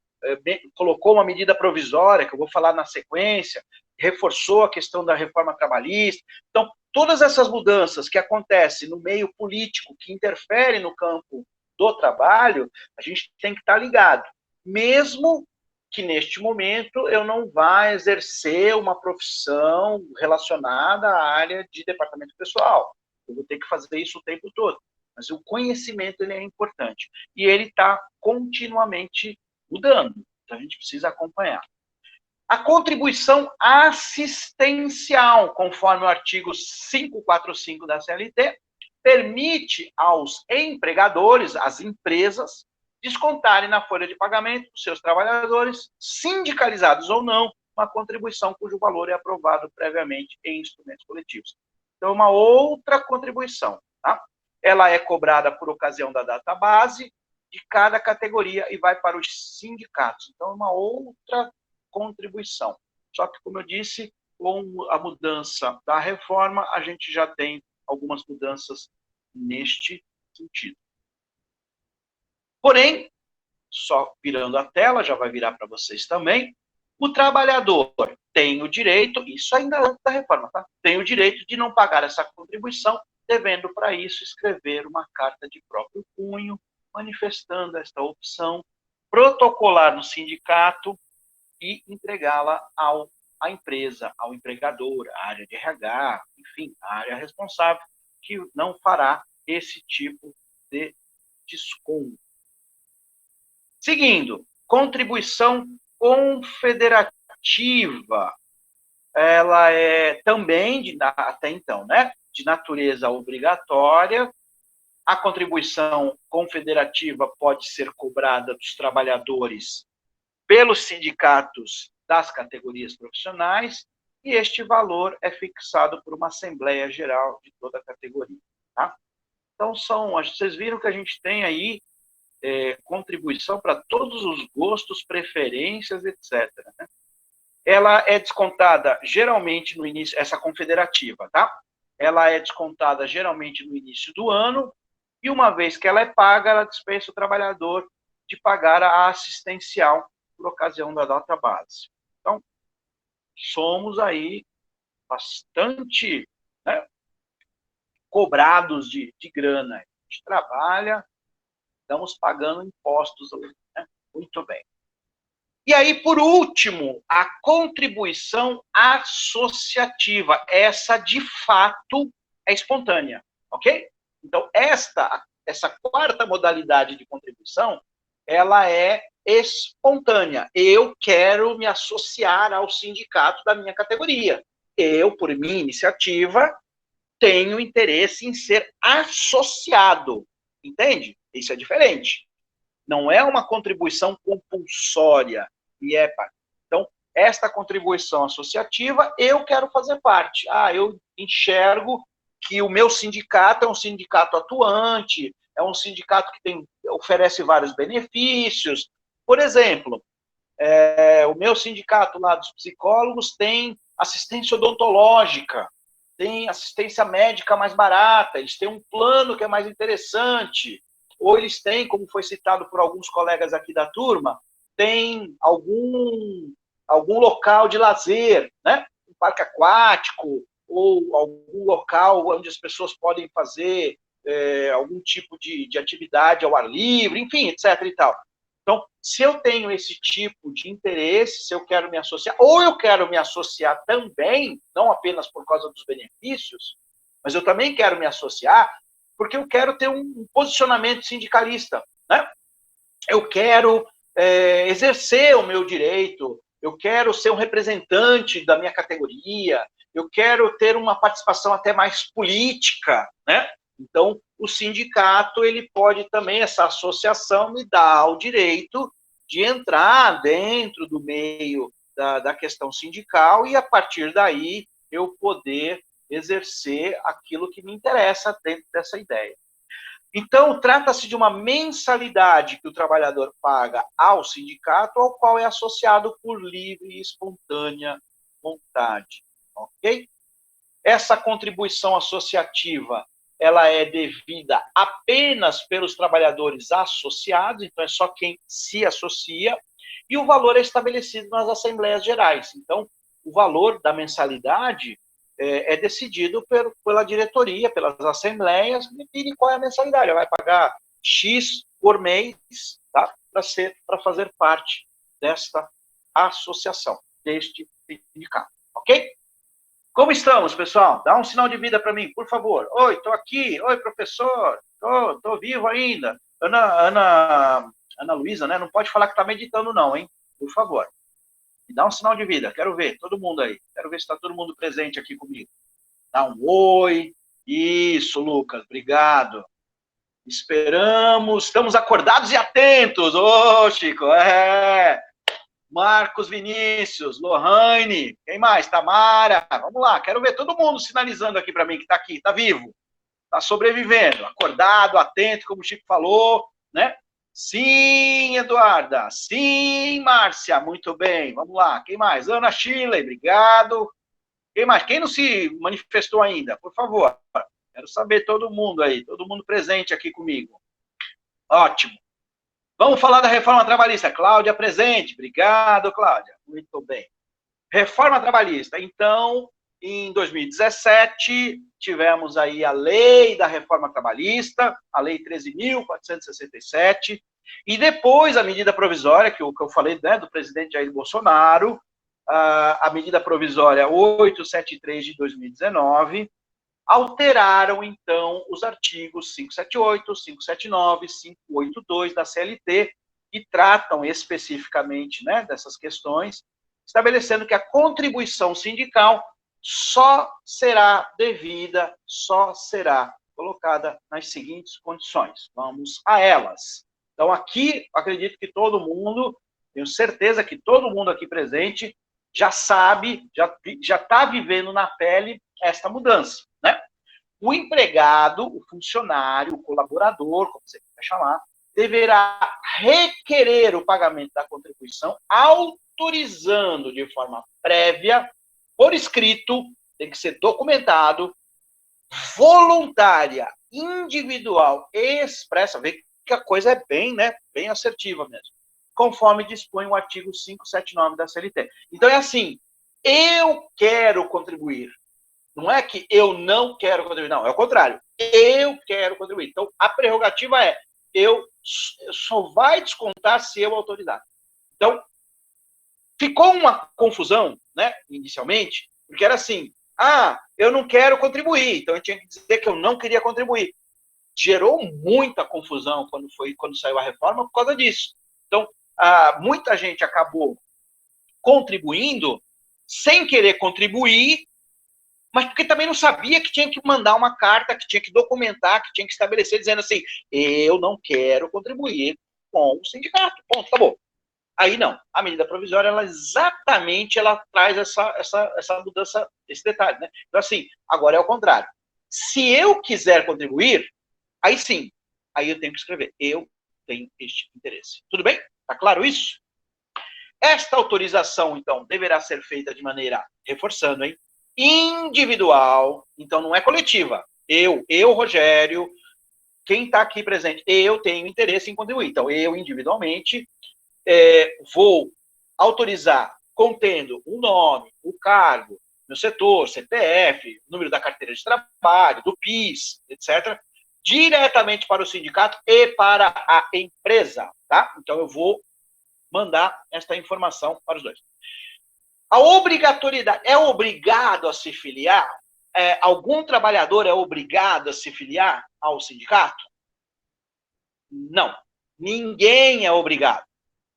uma medida provisória, que eu vou falar na sequência, reforçou a questão da reforma trabalhista. Então, todas essas mudanças que acontecem no meio político, que interferem no campo do trabalho, a gente tem que estar ligado. Mesmo que neste momento eu não vá exercer uma profissão relacionada à área de departamento pessoal. Eu vou ter que fazer isso o tempo todo. Mas o conhecimento ele é importante. E ele está continuamente mudando. Então a gente precisa acompanhar. A contribuição assistencial, conforme o artigo 545 da CLT, permite aos empregadores, às empresas, descontarem na folha de pagamento dos seus trabalhadores, sindicalizados ou não, uma contribuição cujo valor é aprovado previamente em instrumentos coletivos. Então, uma outra contribuição, tá? Ela é cobrada por ocasião da database de cada categoria e vai para os sindicatos. Então, uma outra contribuição. Só que, como eu disse, com a mudança da reforma, a gente já tem algumas mudanças neste sentido. Porém, só virando a tela, já vai virar para vocês também, o trabalhador tem o direito, isso ainda antes da reforma, tá? Tem o direito de não pagar essa contribuição, devendo para isso escrever uma carta de próprio punho, manifestando esta opção, protocolar no sindicato e entregá-la à empresa, ao empregador, à área de RH, enfim, à área responsável, que não fará esse tipo de desconto. Seguindo, contribuição confederativa. Ela é também, até então, né, de natureza obrigatória. A contribuição confederativa pode ser cobrada dos trabalhadores pelos sindicatos das categorias profissionais, e este valor é fixado por uma Assembleia Geral de toda a categoria. Tá? Então, vocês viram que a gente tem aí contribuição para todos os gostos, preferências, etc. Né? Ela é descontada geralmente no início, essa confederativa, tá? Ela é descontada geralmente no início do ano, e uma vez que ela é paga, ela dispensa o trabalhador de pagar a assistencial por ocasião da database. Então, somos aí bastante, né, cobrados de grana. A gente trabalha, estamos pagando impostos, né? Muito bem. E aí, por último, a contribuição associativa. Essa, de fato, é espontânea, ok? Então, essa quarta modalidade de contribuição, ela é espontânea. Eu quero me associar ao sindicato da minha categoria. Eu, por minha iniciativa, tenho interesse em ser associado. Entende? Isso é diferente. Não é uma contribuição compulsória. Então, esta contribuição associativa, eu quero fazer parte. Eu enxergo que o meu sindicato é um sindicato atuante, é um sindicato que oferece vários benefícios. Por exemplo, o meu sindicato lá dos psicólogos tem assistência odontológica, tem assistência médica mais barata, eles têm um plano que é mais interessante, ou eles têm, como foi citado por alguns colegas aqui da turma, tem algum local de lazer, né? Um parque aquático, ou algum local onde as pessoas podem fazer algum tipo de atividade ao ar livre, enfim, etc. e tal. Então, se eu tenho esse tipo de interesse, se eu quero me associar, ou eu quero me associar também, não apenas por causa dos benefícios, mas eu também quero me associar porque eu quero ter um posicionamento sindicalista, né? Eu quero exercer o meu direito, eu quero ser um representante da minha categoria, eu quero ter uma participação até mais política, né? Então, o sindicato, ele pode também, essa associação me dá o direito de entrar dentro do meio da questão sindical e, a partir daí, eu poder exercer aquilo que me interessa dentro dessa ideia. Então, trata-se de uma mensalidade que o trabalhador paga ao sindicato, ao qual é associado por livre e espontânea vontade, ok? Essa contribuição associativa, ela é devida apenas pelos trabalhadores associados, então é só quem se associa, e o valor é estabelecido nas assembleias gerais. Então, o valor da mensalidade é decidido pela diretoria, pelas assembleias, e qual é a mensalidade. Ela vai pagar X por mês, tá? Para fazer parte desta associação, deste sindicato, ok? Como estamos, pessoal? Dá um sinal de vida para mim, por favor. Oi, estou aqui. Oi, professor. Estou vivo ainda. Ana Luísa, né? Não pode falar que está meditando, não, hein? Por favor. Me dá um sinal de vida. Quero ver todo mundo aí. Quero ver se está todo mundo presente aqui comigo. Dá um oi. Isso, Lucas. Obrigado. Esperamos. Estamos acordados e atentos. Ô, Chico. Marcos Vinícius, Lohane, quem mais? Tamara, vamos lá, quero ver todo mundo sinalizando aqui para mim que está aqui, está vivo, está sobrevivendo, acordado, atento, como o Chico falou, né? Sim, Eduarda, sim, Márcia, muito bem, vamos lá, quem mais? Ana Shirley, obrigado. Quem mais? Quem não se manifestou ainda? Por favor, quero saber todo mundo aí, todo mundo presente aqui comigo. Ótimo. Vamos falar da reforma trabalhista. Cláudia, presente. Obrigado, Cláudia. Muito bem. Reforma trabalhista. Então, em 2017, tivemos aí a lei da reforma trabalhista, a lei 13.467, e depois a medida provisória, que eu falei, né, do presidente Jair Bolsonaro, a medida provisória 873 de 2019, alteraram, então, os artigos 578, 579, 582 da CLT, que tratam especificamente, né, dessas questões, estabelecendo que a contribuição sindical só será devida, só será colocada nas seguintes condições. Vamos a elas. Então, aqui, acredito que todo mundo, tenho certeza que todo mundo aqui presente já sabe, já está vivendo na pele esta mudança, né? O empregado, o funcionário, o colaborador, como você quer chamar, deverá requerer o pagamento da contribuição, autorizando de forma prévia, por escrito, tem que ser documentado, voluntária, individual, expressa, vê que a coisa é bem, né, bem assertiva mesmo, conforme dispõe o artigo 579 da CLT. Então é assim, eu quero contribuir. Não é que eu não quero contribuir, não, é o contrário. Eu quero contribuir. Então, a prerrogativa é, eu só vai descontar se eu autorizar. Então, ficou uma confusão, né, inicialmente, porque era assim, eu não quero contribuir, então eu tinha que dizer que eu não queria contribuir. Gerou muita confusão quando saiu a reforma por causa disso. Então, muita gente acabou contribuindo sem querer contribuir, mas porque também não sabia que tinha que mandar uma carta, que tinha que documentar, que tinha que estabelecer, dizendo assim, eu não quero contribuir com o sindicato, ponto, acabou. Aí não, a medida provisória, ela exatamente, ela traz essa mudança, esse detalhe, né? Então assim, agora é o contrário. Se eu quiser contribuir, aí sim, aí eu tenho que escrever, eu tenho este interesse. Tudo bem? Tá claro isso? Esta autorização, então, deverá ser feita de maneira, reforçando, hein? Individual, então não é coletiva. Eu, Rogério, quem está aqui presente, eu tenho interesse em contribuir. Então, eu, individualmente, vou autorizar contendo o nome, o cargo, meu setor, CPF, número da carteira de trabalho, do PIS, etc., diretamente para o sindicato e para a empresa, tá? Então, eu vou mandar esta informação para os dois. A obrigatoriedade, é obrigado a se filiar? Algum trabalhador é obrigado a se filiar ao sindicato? Não. Ninguém é obrigado.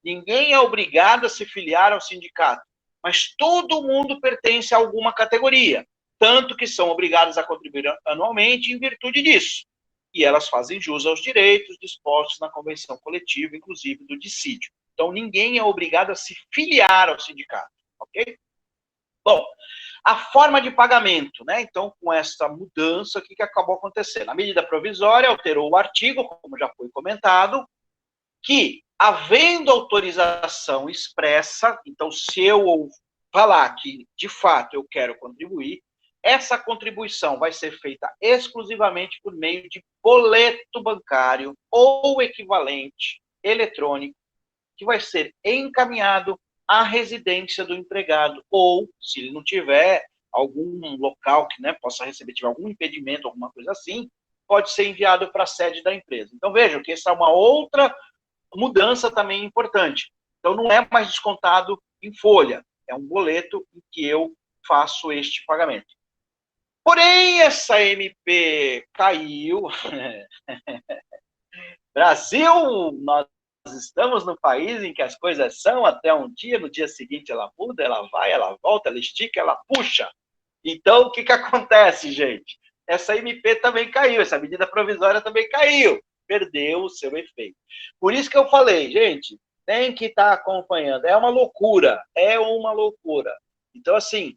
Ninguém é obrigado a se filiar ao sindicato. Mas todo mundo pertence a alguma categoria. Tanto que são obrigadas a contribuir anualmente em virtude disso. E elas fazem jus aos direitos dispostos na convenção coletiva, inclusive do dissídio. Então, ninguém é obrigado a se filiar ao sindicato, ok? Bom, a forma de pagamento, né? Então, com essa mudança, o que acabou acontecendo? A medida provisória alterou o artigo, como já foi comentado, que, havendo autorização expressa, então, se eu falar que, de fato, eu quero contribuir, essa contribuição vai ser feita exclusivamente por meio de boleto bancário ou equivalente eletrônico, que vai ser encaminhado à residência do empregado, ou, se ele não tiver algum local que, né, possa receber, tiver algum impedimento, alguma coisa assim, pode ser enviado para a sede da empresa. Então, vejam que essa é uma outra mudança também importante. Então, não é mais descontado em folha, é um boleto em que eu faço este pagamento. Porém, essa MP caiu. Brasil, nós estamos no país em que as coisas são até um dia, no dia seguinte ela muda, ela vai, ela volta, ela estica, ela puxa. Então, o que acontece, gente? Essa MP também caiu, essa medida provisória também caiu, perdeu o seu efeito. Por isso que eu falei, gente, tem que estar acompanhando. É uma loucura, é uma loucura. Então, assim,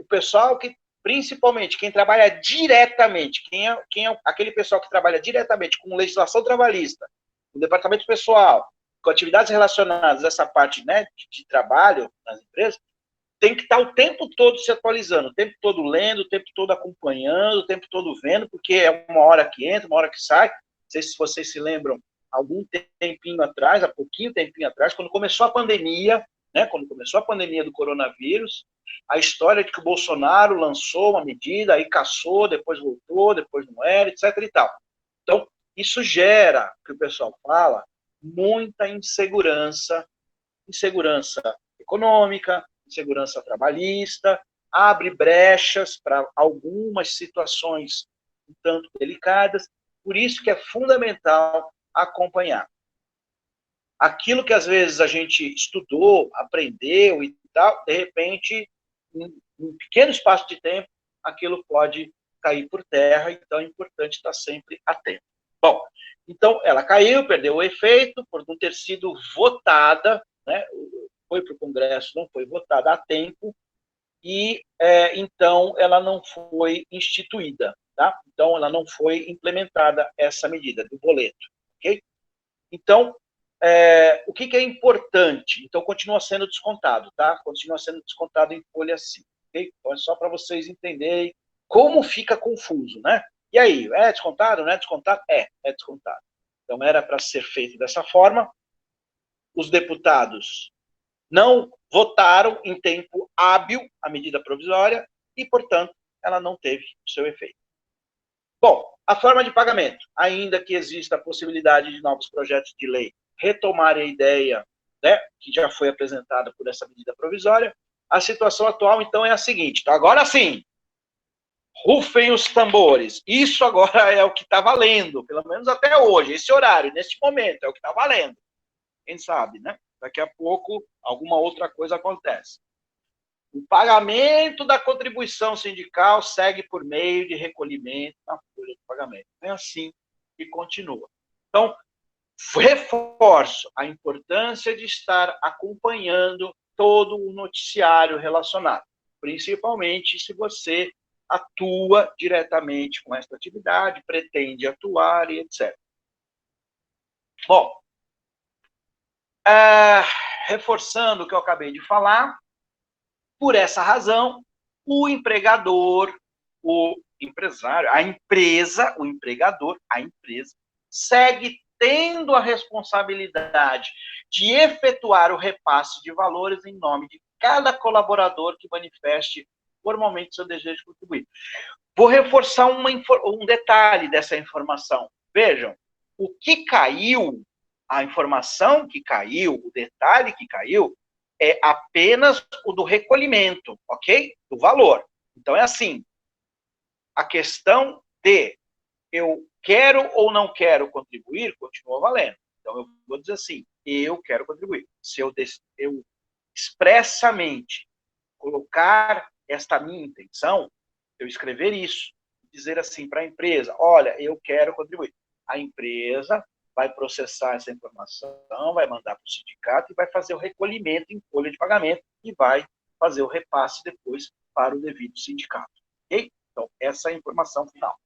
o pessoal que, principalmente, quem trabalha diretamente, quem é aquele pessoal que trabalha diretamente com legislação trabalhista, com departamento pessoal, com atividades relacionadas a essa parte, né, de trabalho nas empresas, tem que estar o tempo todo se atualizando, o tempo todo lendo, o tempo todo acompanhando, o tempo todo vendo, porque é uma hora que entra, uma hora que sai. Não sei se vocês se lembram, algum tempinho atrás, há pouquinho tempinho atrás, quando começou a pandemia, né, quando começou a pandemia do coronavírus, a história de que o Bolsonaro lançou uma medida, aí cassou, depois voltou, depois não era, etc. e tal. Então, isso gera, que o pessoal fala, muita insegurança econômica, insegurança trabalhista, abre brechas para algumas situações um tanto delicadas, por isso que é fundamental acompanhar. Aquilo que às vezes a gente estudou, aprendeu e tal, de repente, em um pequeno espaço de tempo, aquilo pode cair por terra, então é importante estar sempre atento. Bom, então ela caiu, perdeu o efeito, por não ter sido votada, né, foi para o Congresso, não foi votada a tempo, e então ela não foi instituída, tá? Então ela não foi implementada essa medida do boleto, ok? Então, o que é importante? Então continua sendo descontado, tá? Continua sendo descontado em folha sim, ok? Então é só para vocês entenderem como fica confuso, né? E aí, é descontado, não é descontado? É descontado. Então era para ser feito dessa forma. Os deputados não votaram em tempo hábil a medida provisória e, portanto, ela não teve o seu efeito. Bom, a forma de pagamento, ainda que exista a possibilidade de novos projetos de lei retomarem a ideia, né, que já foi apresentada por essa medida provisória, a situação atual, então, é a seguinte. Então, agora sim, rufem os tambores. Isso agora é o que está valendo, pelo menos até hoje, esse horário, nesse momento, é o que está valendo. Quem sabe, né? Daqui a pouco, alguma outra coisa acontece. O pagamento da contribuição sindical segue por meio de recolhimento na folha de pagamento. É assim que continua. Então, reforço a importância de estar acompanhando todo o noticiário relacionado, principalmente se você atua diretamente com esta atividade, pretende atuar e etc. Bom, reforçando o que eu acabei de falar, por essa razão, o empregador, o empresário, a empresa, o empregador, a empresa, segue tendo a responsabilidade de efetuar o repasse de valores em nome de cada colaborador que manifeste formalmente seu desejo de contribuir. Vou reforçar um detalhe dessa informação. Vejam, o que caiu, a informação que caiu, o detalhe que caiu, é apenas o do recolhimento, ok? Do valor. Então, é assim, a questão de eu quero ou não quero contribuir, continua valendo. Então, eu vou dizer assim, eu quero contribuir. Se eu expressamente colocar esta minha intenção, eu escrever isso, dizer assim para a empresa, olha, eu quero contribuir. A empresa vai processar essa informação, vai mandar para o sindicato e vai fazer o recolhimento em folha de pagamento e vai fazer o repasse depois para o devido sindicato. Ok? Então, essa é a informação final.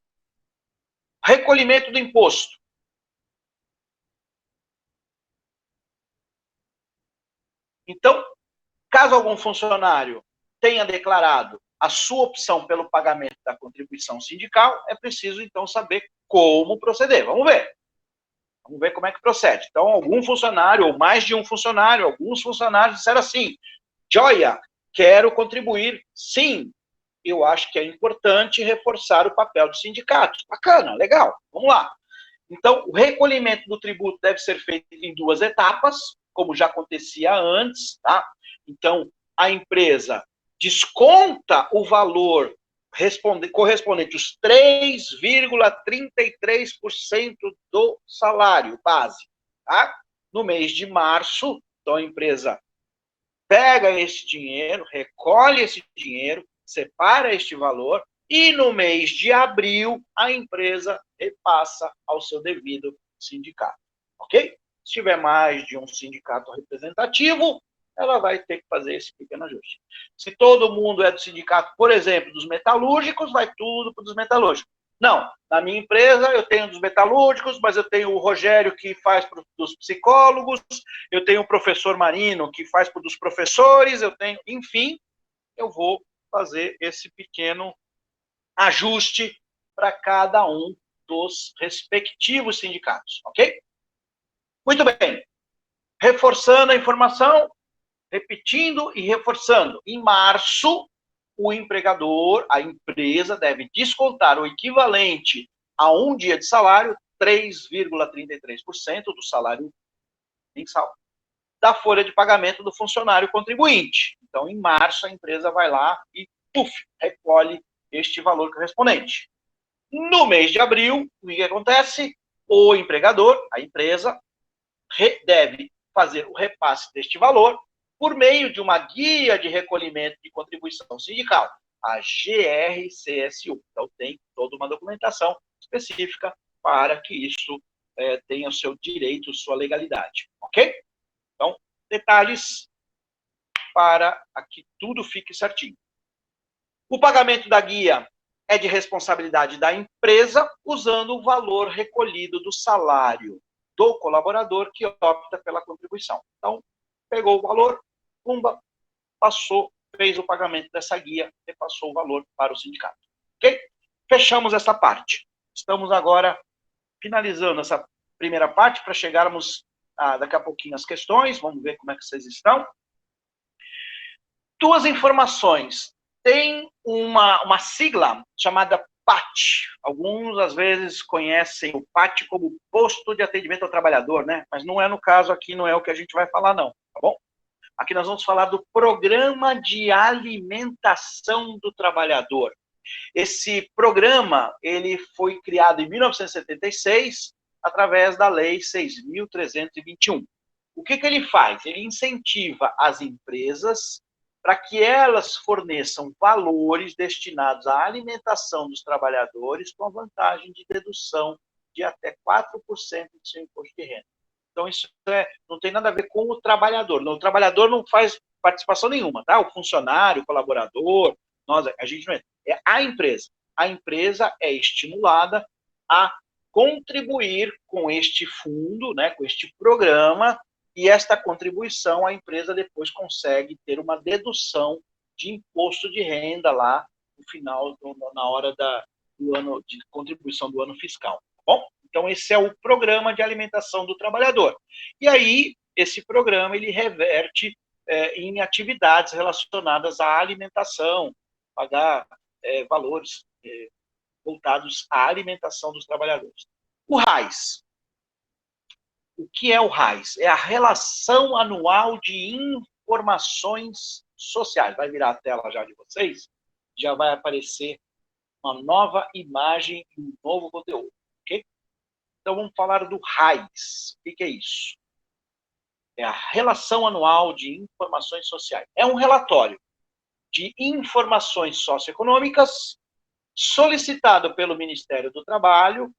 Recolhimento do imposto. Então, caso algum funcionário tenha declarado a sua opção pelo pagamento da contribuição sindical, é preciso, então, saber como proceder. Vamos ver. Vamos ver como é que procede. Então, algum funcionário, ou mais de um funcionário, alguns funcionários disseram assim, joia, quero contribuir, sim. Eu acho que é importante reforçar o papel do sindicato. Bacana, legal, vamos lá. Então, o recolhimento do tributo deve ser feito em 2 etapas, como já acontecia antes, tá? Então, a empresa desconta o valor correspondente aos 3,33% do salário base, tá? No mês de março, então a empresa pega esse dinheiro, recolhe esse dinheiro, separa este valor e no mês de abril a empresa repassa ao seu devido sindicato, ok? Se tiver mais de um sindicato representativo, ela vai ter que fazer esse pequeno ajuste. Se todo mundo é do sindicato, por exemplo, dos metalúrgicos, vai tudo para os metalúrgicos. Não, na minha empresa eu tenho dos metalúrgicos, mas eu tenho o Rogério que faz para os psicólogos, eu tenho o professor Marino que faz para os professores, eu tenho, enfim, eu vou fazer esse pequeno ajuste para cada um dos respectivos sindicatos, ok? Muito bem. Reforçando a informação, repetindo e reforçando. Em março, o empregador, a empresa, deve descontar o equivalente a um dia de salário, 3,33% do salário mensal, da folha de pagamento do funcionário contribuinte. Então, em março, a empresa vai lá e, recolhe este valor correspondente. No mês de abril, o que acontece? O empregador, a empresa, deve fazer o repasse deste valor por meio de uma guia de recolhimento de contribuição sindical, a GRCSU. Então, tem toda uma documentação específica para que isso tenha o seu direito, sua legalidade, ok? Então, detalhes para que tudo fique certinho. O pagamento da guia é de responsabilidade da empresa, usando o valor recolhido do salário do colaborador que opta pela contribuição. Então, pegou o valor, pumba, passou, fez o pagamento dessa guia e passou o valor para o sindicato. Ok? Fechamos essa parte. Estamos agora finalizando essa primeira parte para chegarmos daqui a pouquinho às questões. Vamos ver como é que vocês estão. 2 informações. Tem uma sigla chamada PAT. Alguns, às vezes, conhecem o PAT como Posto de Atendimento ao Trabalhador, né? Mas não é no caso aqui, não é o que a gente vai falar, não, tá bom? Aqui nós vamos falar do Programa de Alimentação do Trabalhador. Esse programa, ele foi criado em 1976, através da Lei 6.321. O que ele faz? Ele incentiva as empresas para que elas forneçam valores destinados à alimentação dos trabalhadores com a vantagem de dedução de até 4% do seu imposto de renda. Então, isso não tem nada a ver com o trabalhador. O trabalhador não faz participação nenhuma, tá? O funcionário, o colaborador, a gente não é. É a empresa. A empresa é estimulada a contribuir com este fundo, né, com este programa, e esta contribuição a empresa depois consegue ter uma dedução de imposto de renda lá no final, na hora do ano de contribuição do ano fiscal. Tá bom? Então, esse é o Programa de Alimentação do Trabalhador. E aí, esse programa, ele reverte em atividades relacionadas à alimentação, pagar valores voltados à alimentação dos trabalhadores. O RAIS. O que é o RAIS? É a Relação Anual de Informações Sociais. Vai virar a tela já de vocês, já vai aparecer uma nova imagem e um novo conteúdo, ok? Então, vamos falar do RAIS. O que é isso? É a Relação Anual de Informações Sociais. É um relatório de informações socioeconômicas solicitado pelo Ministério do Trabalho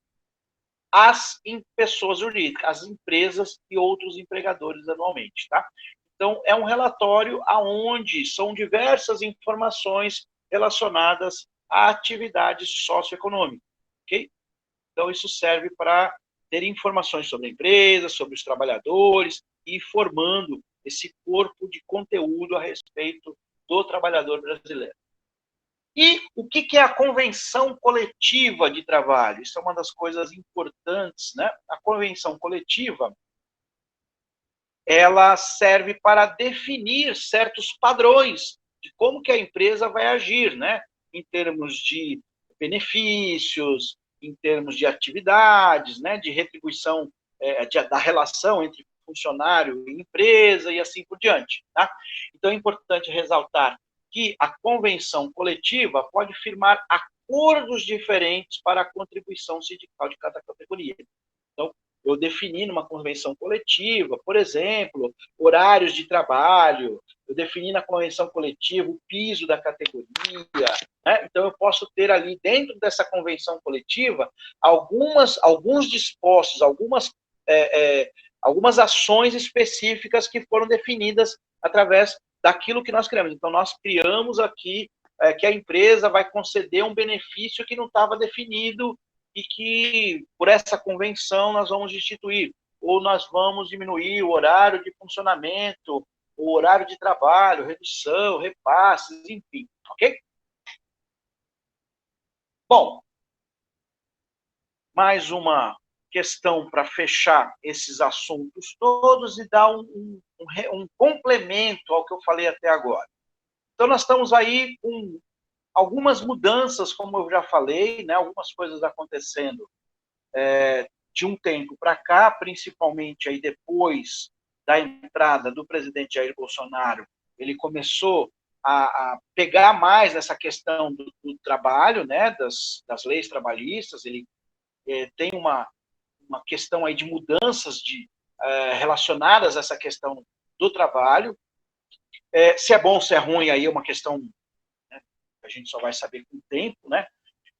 as pessoas jurídicas, as empresas e outros empregadores anualmente, tá? Então, é um relatório aonde são diversas informações relacionadas à atividade socioeconômica, ok? Então, isso serve para ter informações sobre a empresa, sobre os trabalhadores e formando esse corpo de conteúdo a respeito do trabalhador brasileiro. E o que é a convenção coletiva de trabalho? Isso é uma das coisas importantes, né? A convenção coletiva, ela serve para definir certos padrões de como que a empresa vai agir, né? Em termos de benefícios, em termos de atividades, né? De retribuição da relação entre funcionário e empresa e assim por diante, tá? Então é importante ressaltar que a convenção coletiva pode firmar acordos diferentes para a contribuição sindical de cada categoria. Então, eu defini numa convenção coletiva, por exemplo, horários de trabalho, eu defini na convenção coletiva o piso da categoria, né? Então eu posso ter ali dentro dessa convenção coletiva alguns dispostos, algumas ações específicas que foram definidas através daquilo que nós criamos. Então nós criamos aqui que a empresa vai conceder um benefício que não estava definido e que, por essa convenção, nós vamos instituir, ou nós vamos diminuir o horário de funcionamento, o horário de trabalho, redução, repasses, enfim, ok? Bom, mais uma questão para fechar esses assuntos todos e dar um complemento ao que eu falei até agora. Então, nós estamos aí com algumas mudanças, como eu já falei, né, algumas coisas acontecendo de um tempo para cá, principalmente aí depois da entrada do presidente Jair Bolsonaro, ele começou a pegar mais nessa questão do trabalho, né, das leis trabalhistas, ele tem uma questão aí de mudanças relacionadas a essa questão do trabalho. Se é bom ou se é ruim, aí é uma questão, né, que a gente só vai saber com o tempo, né?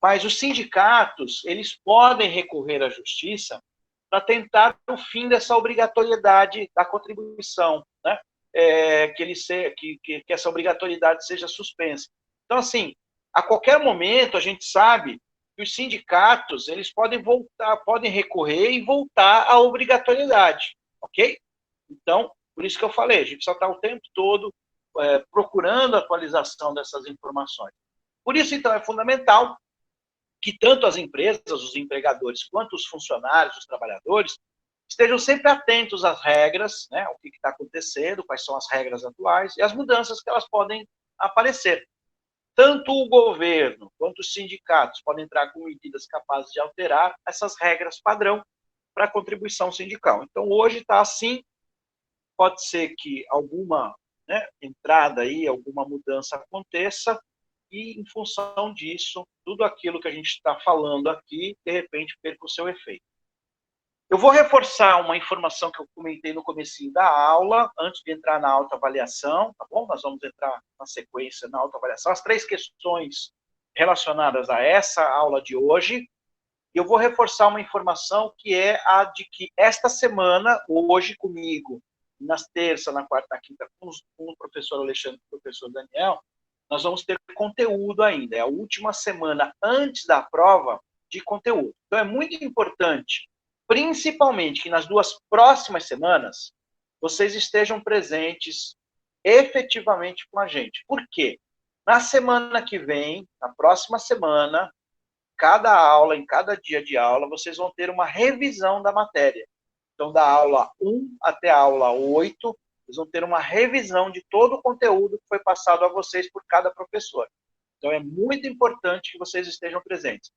Mas os sindicatos, eles podem recorrer à justiça para tentar o fim dessa obrigatoriedade da contribuição, né? Que essa obrigatoriedade seja suspensa. Então, assim, a qualquer momento a gente sabe que os sindicatos eles podem recorrer e voltar à obrigatoriedade, ok? Então, por isso que eu falei, a gente só está o tempo todo procurando a atualização dessas informações. Por isso, então, é fundamental que tanto as empresas, os empregadores, quanto os funcionários, os trabalhadores, estejam sempre atentos às regras, né, o que está acontecendo, quais são as regras atuais e as mudanças que elas podem aparecer. Tanto o governo quanto os sindicatos podem entrar com medidas capazes de alterar essas regras padrão para a contribuição sindical. Então, hoje está assim, pode ser que alguma, né, entrada aí, alguma mudança aconteça, e, em função disso, tudo aquilo que a gente está falando aqui, de repente, perca o seu efeito. Eu vou reforçar uma informação que eu comentei no comecinho da aula, antes de entrar na autoavaliação, tá bom? Nós vamos entrar na sequência na autoavaliação. As 3 questões relacionadas a essa aula de hoje. Eu vou reforçar uma informação que é a de que esta semana, hoje comigo, nas terça, na quarta, na quinta, com o professor Alexandre e o professor Daniel, nós vamos ter conteúdo ainda. É a última semana antes da prova de conteúdo. Então, é muito importante, principalmente, que nas 2 próximas semanas, vocês estejam presentes efetivamente com a gente. Por quê? Na semana que vem, na próxima semana, cada aula, em cada dia de aula, vocês vão ter uma revisão da matéria. Então, da aula 1 até a aula 8, vocês vão ter uma revisão de todo o conteúdo que foi passado a vocês por cada professor. Então, é muito importante que vocês estejam presentes.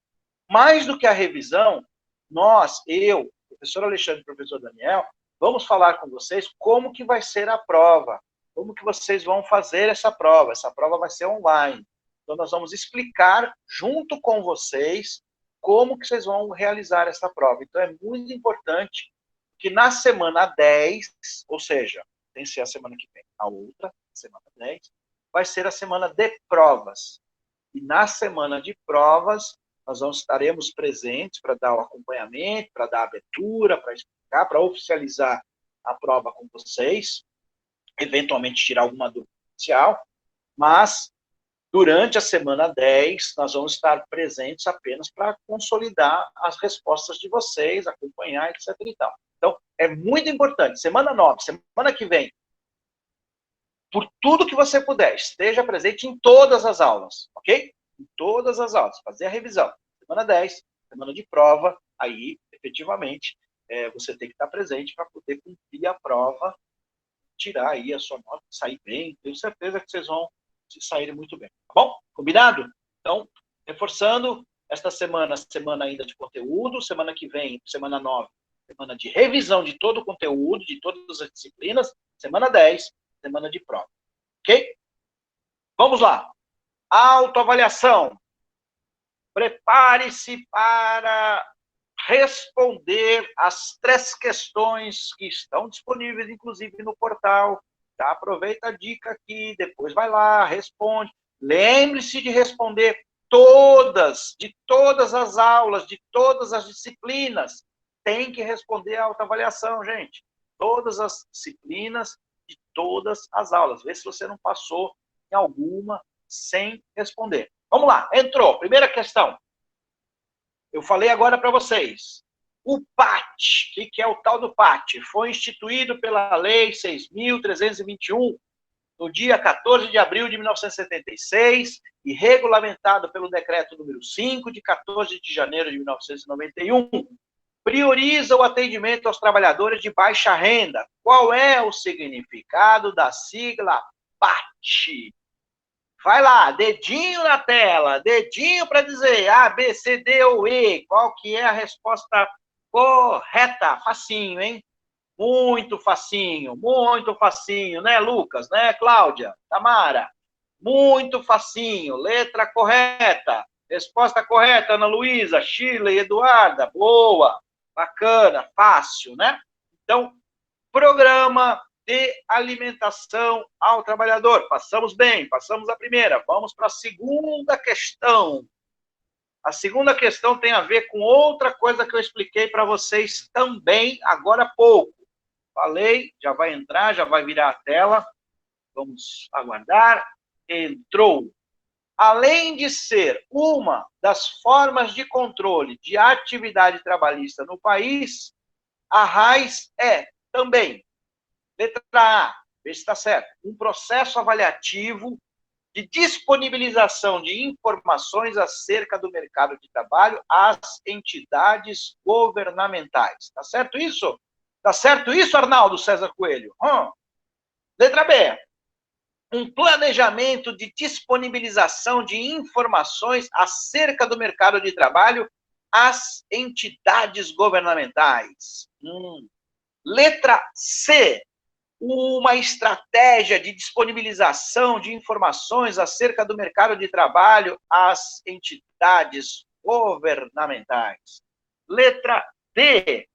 Mais do que a revisão, eu, professor Alexandre e professor Daniel, vamos falar com vocês como que vai ser a prova, como que vocês vão fazer essa prova. Essa prova vai ser online. Então, nós vamos explicar, junto com vocês, como que vocês vão realizar essa prova. Então, é muito importante que na semana 10, ou seja, tem que ser a semana que vem, a outra, semana 10, vai ser a semana de provas. E na semana de provas, nós estaremos presentes para dar o acompanhamento, para dar a abertura, para explicar, para oficializar a prova com vocês, eventualmente tirar alguma dúvida inicial, mas durante a semana 10, nós vamos estar presentes apenas para consolidar as respostas de vocês, acompanhar, etc. e tal. Então, é muito importante. Semana 9, semana que vem, por tudo que você puder, esteja presente em todas as aulas, ok? Em todas as aulas, fazer a revisão. Semana 10, semana de prova, aí, efetivamente, você tem que estar presente para poder cumprir a prova, tirar aí a sua nota, sair bem. Tenho certeza que vocês vão se saírem muito bem. Tá bom? Combinado? Então, reforçando, esta semana ainda de conteúdo, semana que vem, semana 9, semana de revisão de todo o conteúdo, de todas as disciplinas, semana 10, semana de prova. Ok? Vamos lá. Autoavaliação. Prepare-se para responder as 3 questões que estão disponíveis, inclusive, no portal. Tá? Aproveita a dica aqui, depois vai lá, responde. Lembre-se de responder de todas as aulas, de todas as disciplinas. Tem que responder a autoavaliação, gente. Todas as disciplinas, de todas as aulas. Vê se você não passou em alguma sem responder. Vamos lá, entrou. Primeira questão. Eu falei agora para vocês. O PAT, o que é o tal do PAT? Foi instituído pela Lei 6.321, no dia 14 de abril de 1976, e regulamentado pelo Decreto número 5, de 14 de janeiro de 1991. Prioriza o atendimento aos trabalhadores de baixa renda. Qual é o significado da sigla PAT? Vai lá, dedinho na tela, dedinho para dizer A, B, C, D ou E. Qual que é a resposta correta? Facinho, hein? Muito facinho, né, Lucas? Né, Cláudia? Tamara? Muito facinho, letra correta. Resposta correta, Ana Luísa, Shirley, Eduarda. Boa, bacana, fácil, né? Então, programa de alimentação ao trabalhador. Passamos bem, passamos a primeira. Vamos para a segunda questão. A segunda questão tem a ver com outra coisa que eu expliquei para vocês também agora há pouco. Falei, já vai entrar, já vai virar a tela. Vamos aguardar. Entrou. Além de ser uma das formas de controle de atividade trabalhista no país, a RAIS é também, letra A, vê se está certo, um processo avaliativo de disponibilização de informações acerca do mercado de trabalho às entidades governamentais. Está certo isso? Está certo isso, Arnaldo César Coelho? Letra B. Um planejamento de disponibilização de informações acerca do mercado de trabalho às entidades governamentais. Letra C. Uma estratégia de disponibilização de informações acerca do mercado de trabalho às entidades governamentais. Letra D.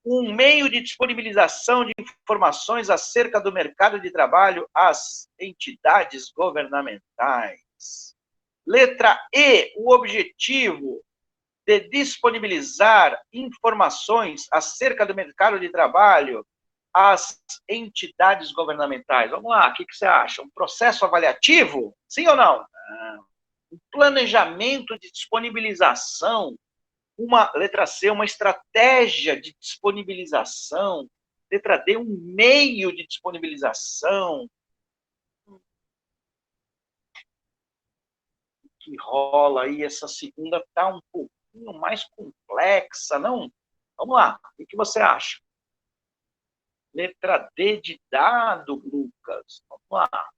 Um meio de disponibilização de informações acerca do mercado de trabalho às entidades governamentais. Letra E. O objetivo de disponibilizar informações acerca do mercado de trabalho às entidades governamentais. Vamos lá, o que você acha? Um processo avaliativo? Sim ou não? Um planejamento de disponibilização. Letra C, uma estratégia de disponibilização. Letra D, um meio de disponibilização. O que rola aí? Essa segunda está um pouquinho mais complexa, não? Vamos lá, o que você acha? Letra D de dado, Lucas. Vamos lá.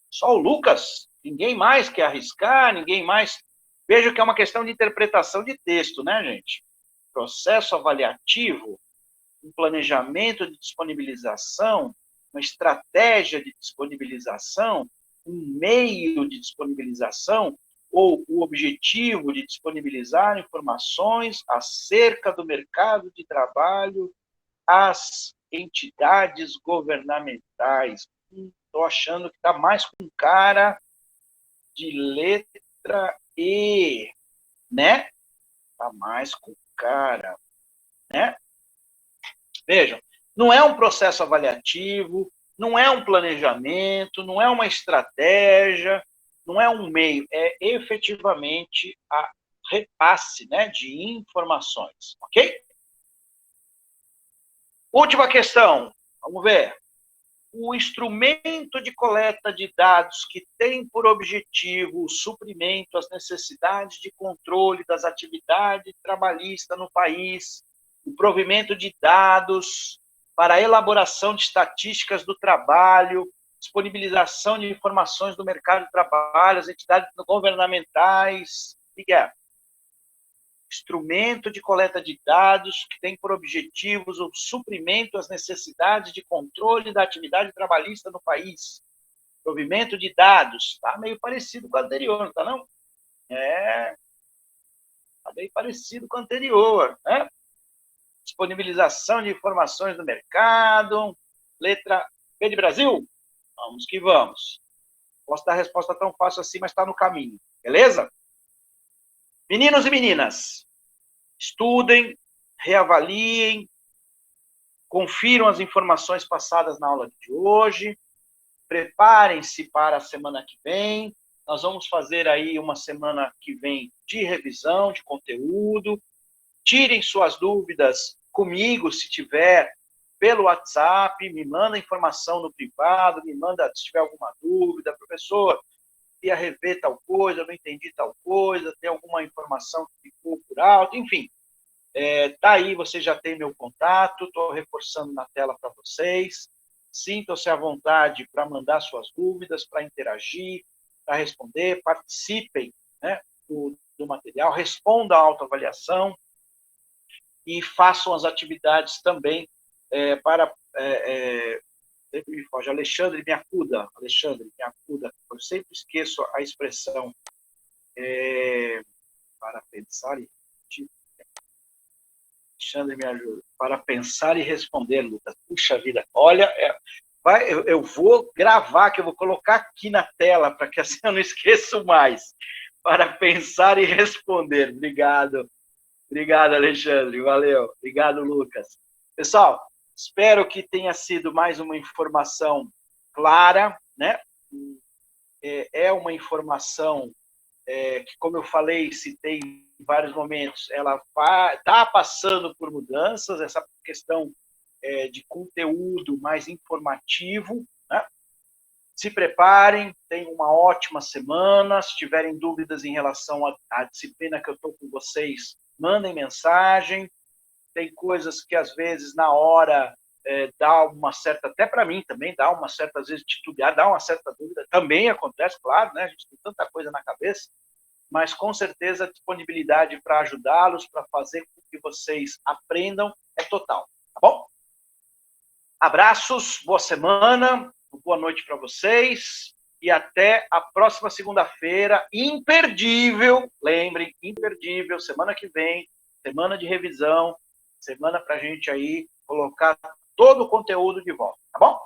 Só o Lucas? Ninguém mais quer arriscar? Ninguém mais? Veja que é uma questão de interpretação de texto, né, gente? Processo avaliativo, um planejamento de disponibilização, uma estratégia de disponibilização, um meio de disponibilização, ou o objetivo de disponibilizar informações acerca do mercado de trabalho as entidades governamentais. Estou achando que está mais com cara de letra E, né? Está mais com cara, né? Vejam, não é um processo avaliativo, não é um planejamento, não é uma estratégia, não é um meio, é efetivamente a repasse, né, de informações, ok? Última questão, vamos ver. O instrumento de coleta de dados que tem por objetivo o suprimento às necessidades de controle das atividades trabalhistas no país, o provimento de dados para a elaboração de estatísticas do trabalho, disponibilização de informações do mercado de trabalho, as entidades governamentais, o que é? Instrumento de coleta de dados que tem por objetivos o suprimento às necessidades de controle da atividade trabalhista no país. Provimento de dados, está meio parecido com o anterior, não está não? Está meio parecido com o anterior, né? Disponibilização de informações do mercado, letra B de Brasil? Vamos que vamos. Posso dar a resposta tão fácil assim, mas está no caminho, beleza? Meninos e meninas, estudem, reavaliem, confiram as informações passadas na aula de hoje, preparem-se para a semana que vem. Nós vamos fazer aí uma semana que vem de revisão de conteúdo. Tirem suas dúvidas comigo, se tiver, pelo WhatsApp, me manda informação no privado, me manda se tiver alguma dúvida, professor, ia rever tal coisa, eu não entendi tal coisa, tem alguma informação que ficou por alto, enfim. Tá aí, você já tem meu contato, estou reforçando na tela para vocês. Sintam-se à vontade para mandar suas dúvidas, para interagir, para responder, participem, né, do material, respondam à autoavaliação e façam as atividades também para... sempre me foge, Alexandre me acuda, eu sempre esqueço a expressão para pensar e... Alexandre, me ajuda. Para pensar e responder, Lucas. Puxa vida. Olha, eu vou gravar, que eu vou colocar aqui na tela, para que assim eu não esqueça mais. Para pensar e responder. Obrigado. Obrigado, Alexandre. Valeu. Obrigado, Lucas. Pessoal, espero que tenha sido mais uma informação clara, né? É uma informação que, como eu falei, citei em vários momentos, ela está passando por mudanças, essa questão de conteúdo mais informativo, né? Se preparem, tenham uma ótima semana. Se tiverem dúvidas em relação à disciplina que eu estou com vocês, mandem mensagem. Tem coisas que, às vezes, na hora, dá uma certa, até para mim também, dá uma certa, às vezes, titubear, dá uma certa dúvida. Também acontece, claro, né? A gente tem tanta coisa na cabeça, mas com certeza a disponibilidade para ajudá-los, para fazer com que vocês aprendam, é total, tá bom? Abraços, boa semana, boa noite para vocês e até a próxima segunda-feira, imperdível, lembrem, imperdível, semana que vem, semana de revisão, semana para a gente aí colocar todo o conteúdo de volta, tá bom?